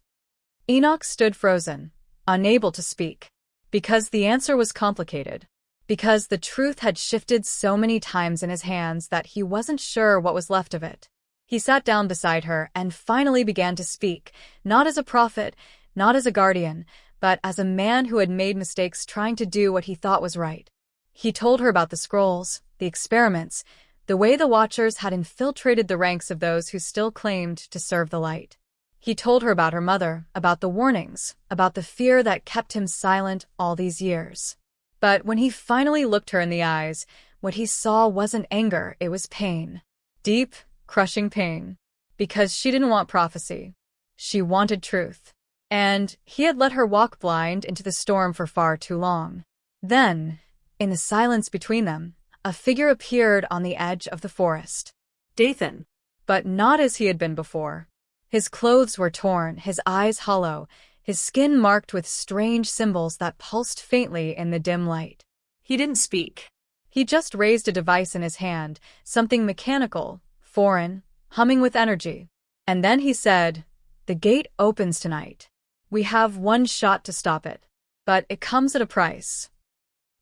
Enoch stood frozen, unable to speak. Because the answer was complicated. Because the truth had shifted so many times in his hands that he wasn't sure what was left of it. He sat down beside her and finally began to speak, not as a prophet, not as a guardian, but as a man who had made mistakes trying to do what he thought was right. He told her about the scrolls, the experiments, the way the Watchers had infiltrated the ranks of those who still claimed to serve the light. He told her about her mother, about the warnings, about the fear that kept him silent all these years. But when he finally looked her in the eyes, what he saw wasn't anger, it was pain. Deep, crushing pain. Because she didn't want prophecy. She wanted truth. And he had let her walk blind into the storm for far too long. Then, in the silence between them, a figure appeared on the edge of the forest. Dathan. But not as he had been before. His clothes were torn, his eyes hollow, his skin marked with strange symbols that pulsed faintly in the dim light. He didn't speak. He just raised a device in his hand, something mechanical, foreign, humming with energy. And then he said, "The gate opens tonight. We have one shot to stop it. But it comes at a price."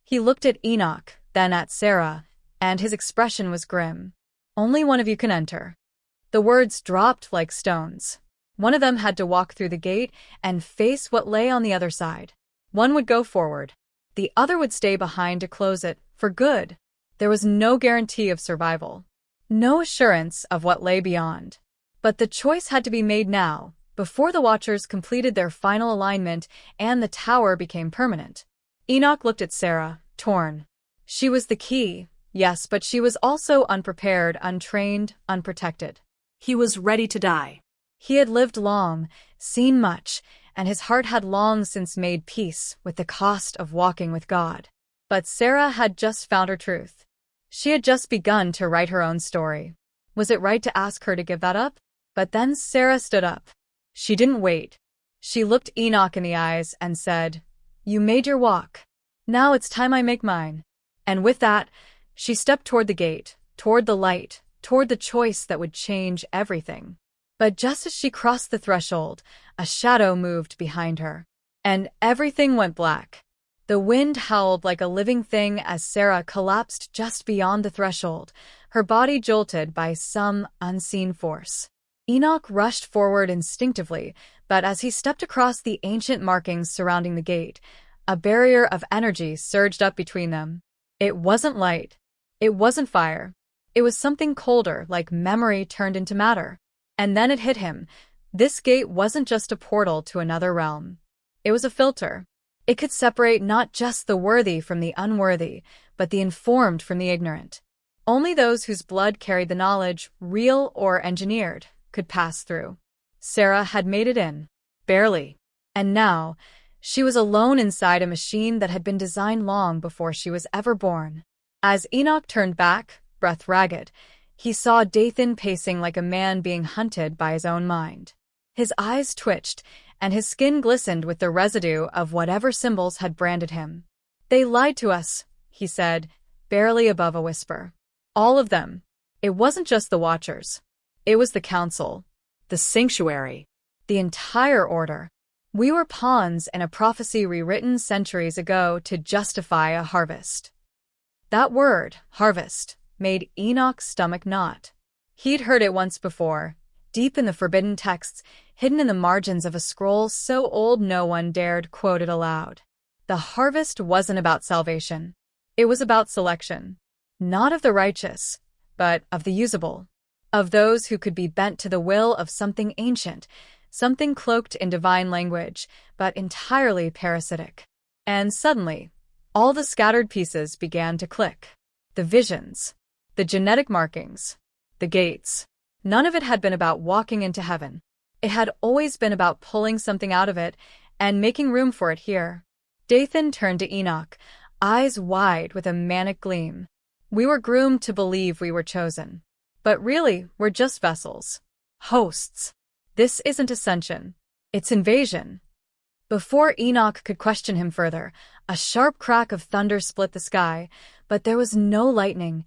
He looked at Enoch, then at Sarah, and his expression was grim. "Only one of you can enter." The words dropped like stones. One of them had to walk through the gate and face what lay on the other side. One would go forward. The other would stay behind to close it, for good. There was no guarantee of survival. No assurance of what lay beyond. But the choice had to be made now, before the Watchers completed their final alignment and the tower became permanent. Enoch looked at Sarah, torn. She was the key, yes, but she was also unprepared, untrained, unprotected. He was ready to die. He had lived long, seen much, and his heart had long since made peace with the cost of walking with God. But Sarah had just found her truth. She had just begun to write her own story. Was it right to ask her to give that up? But then Sarah stood up. She didn't wait. She looked Enoch in the eyes and said, "You made your walk. Now it's time I make mine." And with that, she stepped toward the gate, toward the light, toward the choice that would change everything. But just as she crossed the threshold, a shadow moved behind her. And everything went black. The wind howled like a living thing as Sarah collapsed just beyond the threshold, her body jolted by some unseen force. Enoch rushed forward instinctively, but as he stepped across the ancient markings surrounding the gate, a barrier of energy surged up between them. It wasn't light. It wasn't fire. It was something colder, like memory turned into matter. And then it hit him. This gate wasn't just a portal to another realm. It was a filter. It could separate not just the worthy from the unworthy, but the informed from the ignorant. Only those whose blood carried the knowledge, real or engineered, could pass through. Sarah had made it in. Barely. And now, she was alone inside a machine that had been designed long before she was ever born. As Enoch turned back, breath ragged, he saw Dathan pacing like a man being hunted by his own mind. His eyes twitched, and his skin glistened with the residue of whatever symbols had branded him. "They lied to us," he said, barely above a whisper. "All of them. It wasn't just the Watchers. It was the Council, The sanctuary. the entire order. We were pawns in a prophecy rewritten centuries ago to justify a harvest." That word, harvest, made Enoch's stomach knot. He'd heard it once before, deep in the forbidden texts, hidden in the margins of a scroll so old no one dared quote it aloud. The harvest wasn't about salvation. It was about selection. Not of the righteous, but of the usable. Of those who could be bent to the will of something ancient, something cloaked in divine language, but entirely parasitic. And suddenly, all the scattered pieces began to click. The visions, the genetic markings, the gates. None of it had been about walking into heaven. It had always been about pulling something out of it and making room for it here. Dathan turned to Enoch, eyes wide with a manic gleam. "We were groomed to believe we were chosen. But really, we're just vessels. Hosts. This isn't ascension. It's invasion." Before Enoch could question him further, a sharp crack of thunder split the sky, but there was no lightning,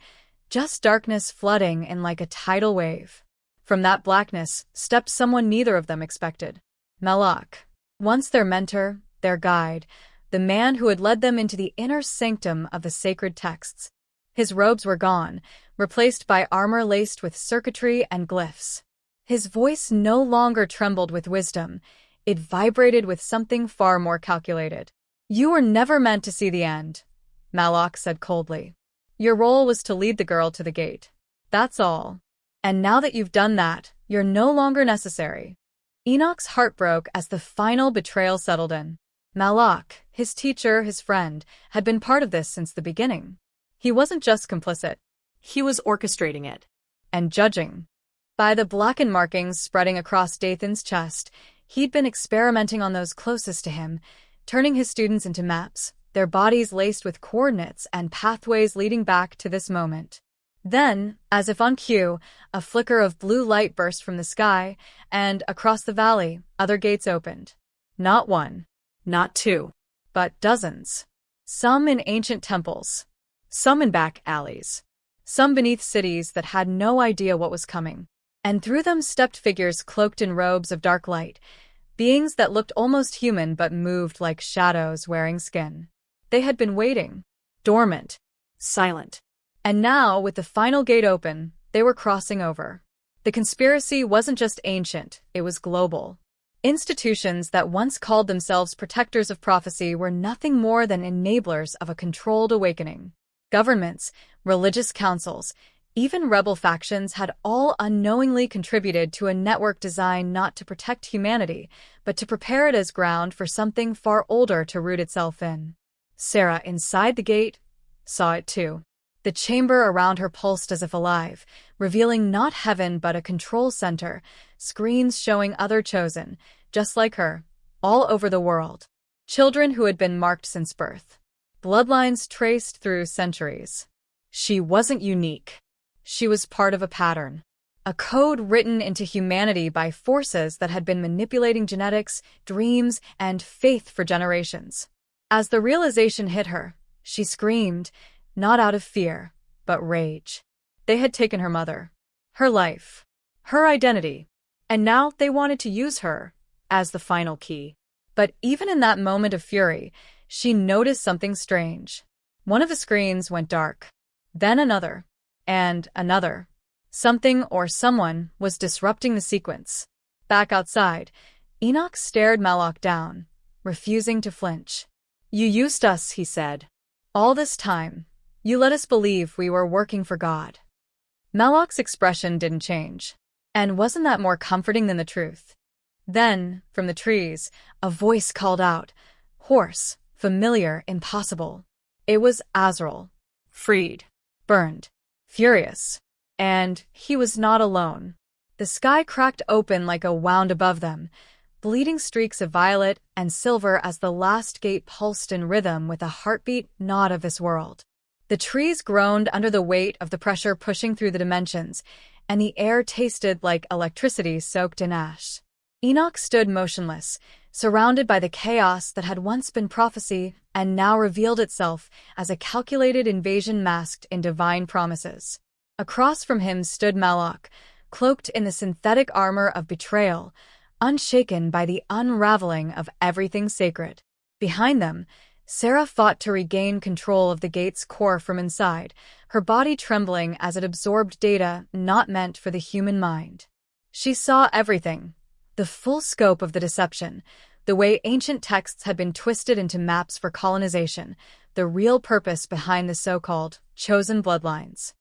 just darkness flooding in like a tidal wave. From that blackness stepped someone neither of them expected. Malak. Once their mentor, their guide, the man who had led them into the inner sanctum of the sacred texts. His robes were gone, replaced by armor laced with circuitry and glyphs. His voice no longer trembled with wisdom. It vibrated with something far more calculated. "You were never meant to see the end," Malak said coldly. "Your role was to lead the girl to the gate. That's all. And now that you've done that, you're no longer necessary." Enoch's heart broke as the final betrayal settled in. Malak, his teacher, his friend, had been part of this since the beginning. He wasn't just complicit. He was orchestrating it. And judging. By the blackened markings spreading across Dathan's chest, he'd been experimenting on those closest to him, turning his students into maps, their bodies laced with coordinates and pathways leading back to this moment. Then, as if on cue, a flicker of blue light burst from the sky, and across the valley, other gates opened. Not one. Not two. But dozens. Some in ancient temples. some in back alleys, some beneath cities that had no idea what was coming. And through them stepped figures cloaked in robes of dark light, beings that looked almost human but moved like shadows wearing skin. They had been waiting, dormant, Silent. and now, with the final gate open, they were crossing over. The conspiracy wasn't just ancient, it was global. Institutions that once called themselves protectors of prophecy were nothing more than enablers of a controlled awakening. Governments, religious councils, even rebel factions had all unknowingly contributed to a network designed not to protect humanity, but to prepare it as ground for something far older to root itself in. Sarah, inside the gate, saw it too. The chamber around her pulsed as if alive, revealing not heaven but a control center, screens showing other chosen, just like her, all over the world. Children who had been marked since birth. Bloodlines traced through centuries. She wasn't unique. She was part of a pattern. A code written into humanity by forces that had been manipulating genetics, dreams, and faith for generations. As the realization hit her, she screamed, not out of fear, but rage. They had taken her mother, her life, her identity, and now they wanted to use her as the final key. But even in that moment of fury, she noticed something strange. One of the screens went dark, then another, and another. Something or someone was disrupting the sequence. Back outside, Enoch stared Malak down, refusing to flinch. "You used us," he said. "All this time, you let us believe we were working for God." Malak's expression didn't change. And wasn't that more comforting than the truth? Then, from the trees, a voice called out, hoarse, familiar, impossible. It was Azrael. Freed, burned, furious. And he was not alone. The sky cracked open like a wound above them, bleeding streaks of violet and silver as the last gate pulsed in rhythm with a heartbeat not of this world. The trees groaned under the weight of the pressure pushing through the dimensions, and the air tasted like electricity soaked in ash. Enoch stood motionless, surrounded by the chaos that had once been prophecy and now revealed itself as a calculated invasion masked in divine promises. Across from him stood Malak, cloaked in the synthetic armor of betrayal, unshaken by the unraveling of everything sacred. Behind them, Sarah fought to regain control of the gate's core from inside, her body trembling as it absorbed data not meant for the human mind. She saw everything, the full scope of the deception, the way ancient texts had been twisted into maps for colonization, the real purpose behind the so-called chosen bloodlines.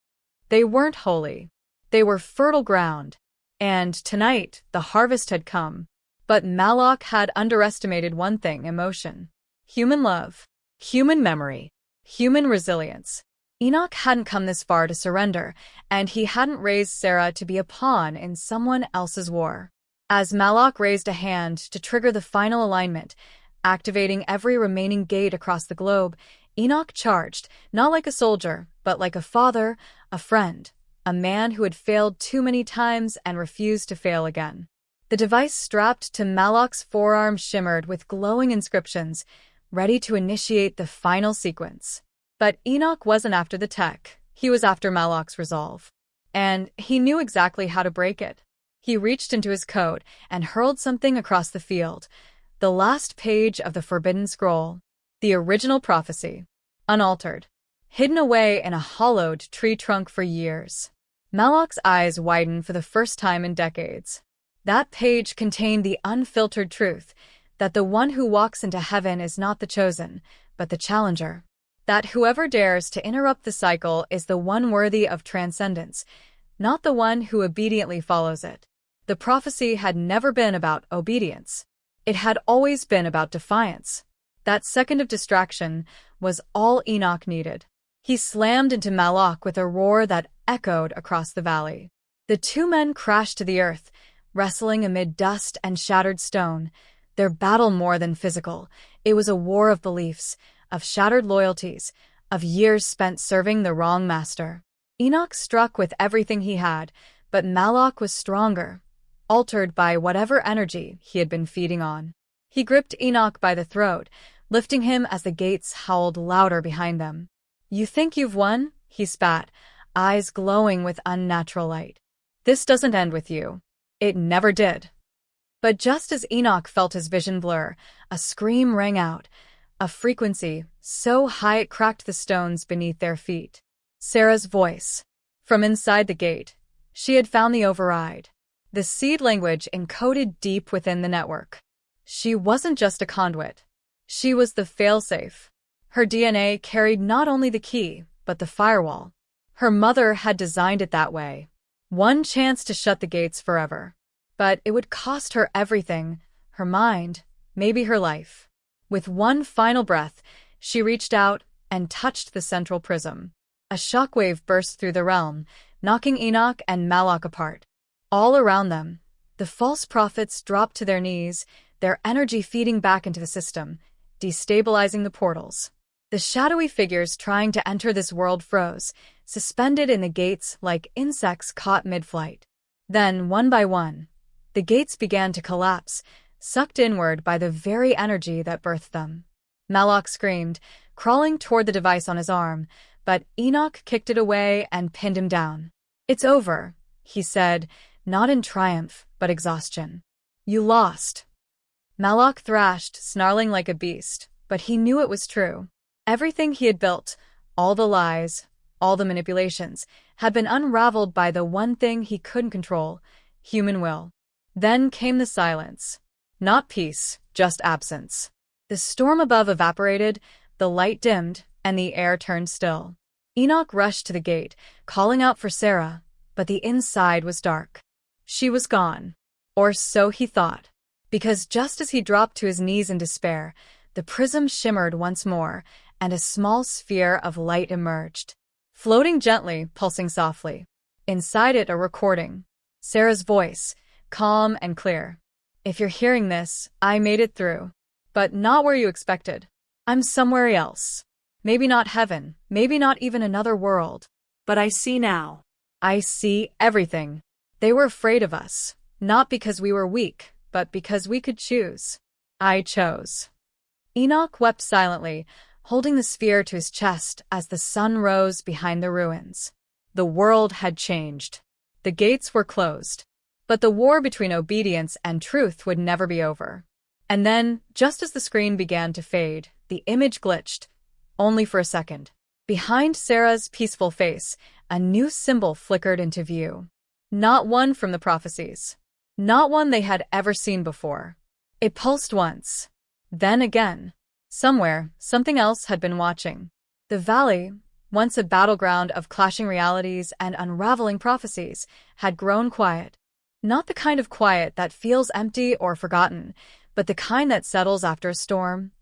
They weren't holy. They were fertile ground. And tonight, the harvest had come. But Malak had underestimated one thing: emotion. Human love, human memory, human resilience. Enoch hadn't come this far to surrender, and he hadn't raised Sarah to be a pawn in someone else's war. As Malak raised a hand to trigger the final alignment, activating every remaining gate across the globe, Enoch charged, not like a soldier, but like a father, a friend, a man who had failed too many times and refused to fail again. The device strapped to Malak's forearm shimmered with glowing inscriptions, ready to initiate the final sequence. But Enoch wasn't after the tech, he was after Malak's resolve. And he knew exactly how to break it. He reached into his coat and hurled something across the field, the last page of the Forbidden Scroll, the original prophecy, unaltered, hidden away in a hollowed tree trunk for years. Malak's eyes widened for the first time in decades. That page contained the unfiltered truth that the one who walks into heaven is not the chosen, but the challenger. That whoever dares to interrupt the cycle is the one worthy of transcendence, not the one who obediently follows it. The prophecy had never been about obedience. It had always been about defiance. That second of distraction was all Enoch needed. He slammed into Malak with a roar that echoed across the valley. The two men crashed to the earth, wrestling amid dust and shattered stone. Their battle more than physical. It was a war of beliefs, of shattered loyalties, of years spent serving the wrong master. Enoch struck with everything he had, but Malak was stronger, altered by whatever energy he had been feeding on. He gripped Enoch by the throat, lifting him as the gates howled louder behind them. You think you've won? He spat, eyes glowing with unnatural light. This doesn't end with you. It never did. But just as Enoch felt his vision blur, a scream rang out, a frequency so high it cracked the stones beneath their feet. Sarah's voice. From inside the gate, she had found the override. The seed language encoded deep within the network. She wasn't just a conduit. She was the failsafe. Her DNA carried not only the key, but the firewall. Her mother had designed it that way. One chance to shut the gates forever. But it would cost her everything, her mind, maybe her life. With one final breath, she reached out and touched the central prism. A shockwave burst through the realm, knocking Enoch and Malak apart. All around them, the false prophets dropped to their knees, their energy feeding back into the system, destabilizing the portals. The shadowy figures trying to enter this world froze, suspended in the gates like insects caught mid-flight. Then, one by one, the gates began to collapse, sucked inward by the very energy that birthed them. Malak screamed, crawling toward the device on his arm, but Enoch kicked it away and pinned him down. "It's over," he said, not in triumph, but exhaustion. "You lost." Malak thrashed, snarling like a beast, but he knew it was true. Everything he had built, all the lies, all the manipulations, had been unraveled by the one thing he couldn't control, human will. Then came the silence. Not peace, just absence. The storm above evaporated, the light dimmed, and the air turned still. Enoch rushed to the gate, calling out for Sarah, but the inside was dark. She was gone. Or so he thought. Because just as he dropped to his knees in despair, the prism shimmered once more, and a small sphere of light emerged. Floating gently, pulsing softly. Inside it a recording. Sarah's voice, calm and clear. "If you're hearing this, I made it through. But not where you expected. I'm somewhere else. Maybe not heaven, maybe not even another world. But I see now. I see everything. They were afraid of us, not because we were weak, but because we could choose. I chose." Enoch wept silently, holding the sphere to his chest as the sun rose behind the ruins. The world had changed. The gates were closed. But the war between obedience and truth would never be over. And then, just as the screen began to fade, the image glitched. Only for a second. Behind Sarah's peaceful face, a new symbol flickered into view. Not one from the prophecies. Not one they had ever seen before. It pulsed once. Then again. Somewhere, something else had been watching. The valley, once a battleground of clashing realities and unraveling prophecies, had grown quiet. Not the kind of quiet that feels empty or forgotten, but the kind that settles after a storm.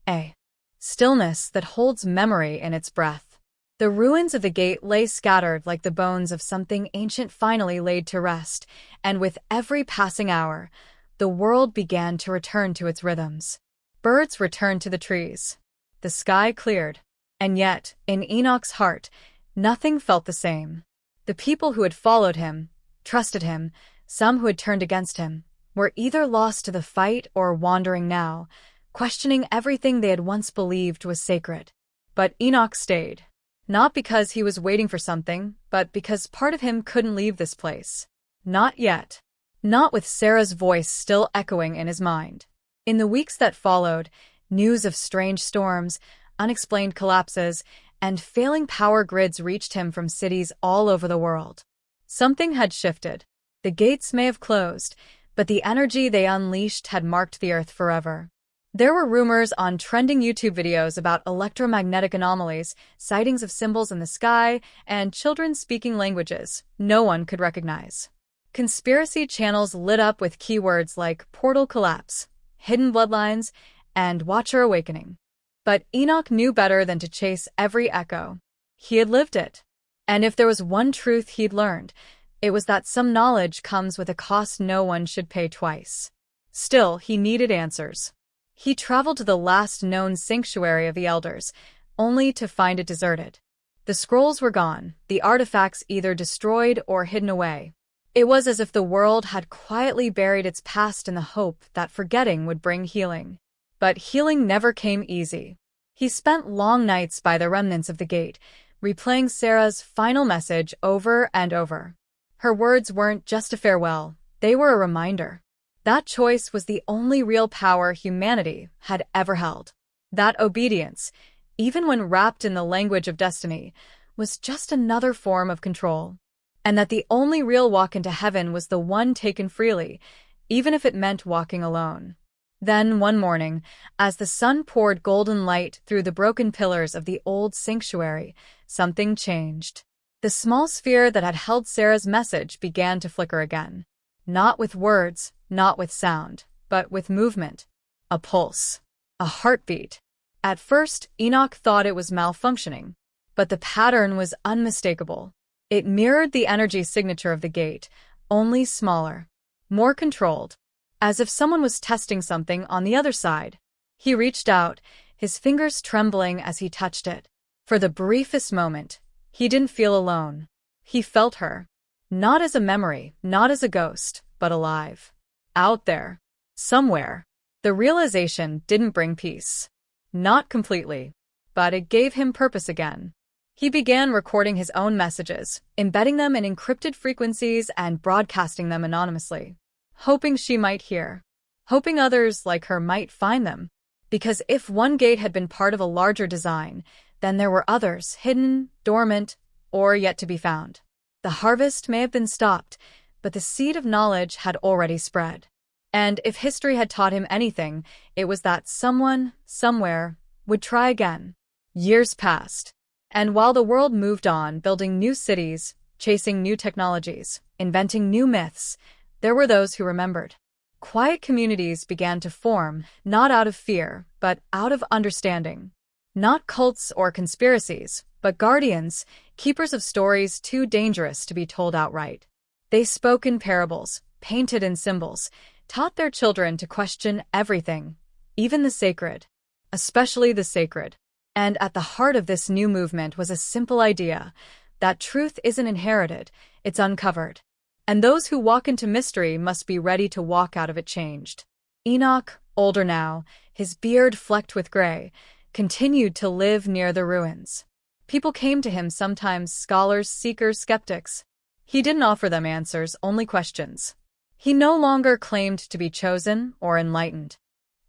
A stillness that holds memory in its breath. The ruins of the gate lay scattered like the bones of something ancient finally laid to rest, and with every passing hour, the world began to return to its rhythms. Birds returned to the trees. The sky cleared. And yet, in Enoch's heart, nothing felt the same. The people who had followed him, trusted him, some who had turned against him, were either lost to the fight or wandering now, questioning everything they had once believed was sacred. But Enoch stayed. Not because he was waiting for something, but because part of him couldn't leave this place. Not yet. Not with Sarah's voice still echoing in his mind. In the weeks that followed, news of strange storms, unexplained collapses, and failing power grids reached him from cities all over the world. Something had shifted. The gates may have closed, but the energy they unleashed had marked the Earth forever. There were rumors on trending YouTube videos about electromagnetic anomalies, sightings of symbols in the sky, and children speaking languages no one could recognize. Conspiracy channels lit up with keywords like portal collapse, hidden bloodlines, and Watcher awakening. But Enoch knew better than to chase every echo. He had lived it. And if there was one truth he'd learned, it was that some knowledge comes with a cost no one should pay twice. Still, he needed answers. He traveled to the last known sanctuary of the elders, only to find it deserted. The scrolls were gone, the artifacts either destroyed or hidden away. It was as if the world had quietly buried its past in the hope that forgetting would bring healing. But healing never came easy. He spent long nights by the remnants of the gate, replaying Sarah's final message over and over. Her words weren't just a farewell, they were a reminder. That choice was the only real power humanity had ever held. That obedience, even when wrapped in the language of destiny, was just another form of control. And that the only real walk into heaven was the one taken freely, even if it meant walking alone. Then, one morning, as the sun poured golden light through the broken pillars of the old sanctuary, something changed. The small sphere that had held Sarah's message began to flicker again. Not with words, not with sound, but with movement. A pulse. A heartbeat. At first, Enoch thought it was malfunctioning, but the pattern was unmistakable. It mirrored the energy signature of the gate, only smaller, more controlled, as if someone was testing something on the other side. He reached out, his fingers trembling as he touched it. For the briefest moment, he didn't feel alone. He felt her. Not as a memory, not as a ghost, but alive. Out there. Somewhere. The realization didn't bring peace. Not completely. But it gave him purpose again. He began recording his own messages, embedding them in encrypted frequencies and broadcasting them anonymously. Hoping she might hear. Hoping others like her might find them. Because if one gate had been part of a larger design, then there were others, hidden, dormant, or yet to be found. The harvest may have been stopped, but the seed of knowledge had already spread. And if history had taught him anything, it was that someone, somewhere, would try again. Years passed. And while the world moved on, building new cities, chasing new technologies, inventing new myths, there were those who remembered. Quiet communities began to form, not out of fear, but out of understanding. Not cults or conspiracies, but guardians, keepers of stories too dangerous to be told outright. They spoke in parables, painted in symbols, taught their children to question everything, even the sacred. Especially the sacred. And at the heart of this new movement was a simple idea, that truth isn't inherited, it's uncovered. And those who walk into mystery must be ready to walk out of it changed. Enoch, older now, his beard flecked with gray, continued to live near the ruins. People came to him, sometimes scholars, seekers, skeptics. He didn't offer them answers, only questions. He no longer claimed to be chosen or enlightened.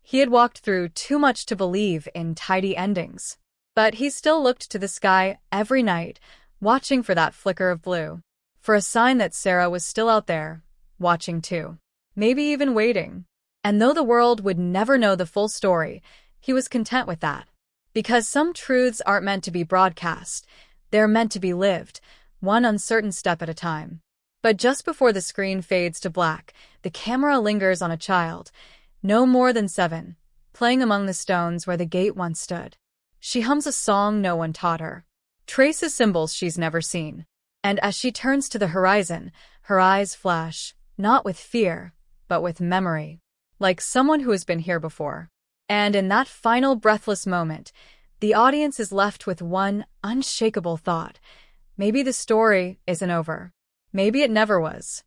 He had walked through too much to believe in tidy endings. But he still looked to the sky every night, watching for that flicker of blue. For a sign that Sarah was still out there, watching too. Maybe even waiting. And though the world would never know the full story, he was content with that. Because some truths aren't meant to be broadcast, they're meant to be lived, one uncertain step at a time. But just before the screen fades to black, the camera lingers on a child, no more than 7, playing among the stones where the gate once stood. She hums a song no one taught her, traces symbols she's never seen. And as she turns to the horizon, her eyes flash, not with fear, but with memory, like someone who has been here before. And in that final breathless moment, the audience is left with one unshakable thought. Maybe the story isn't over. Maybe it never was.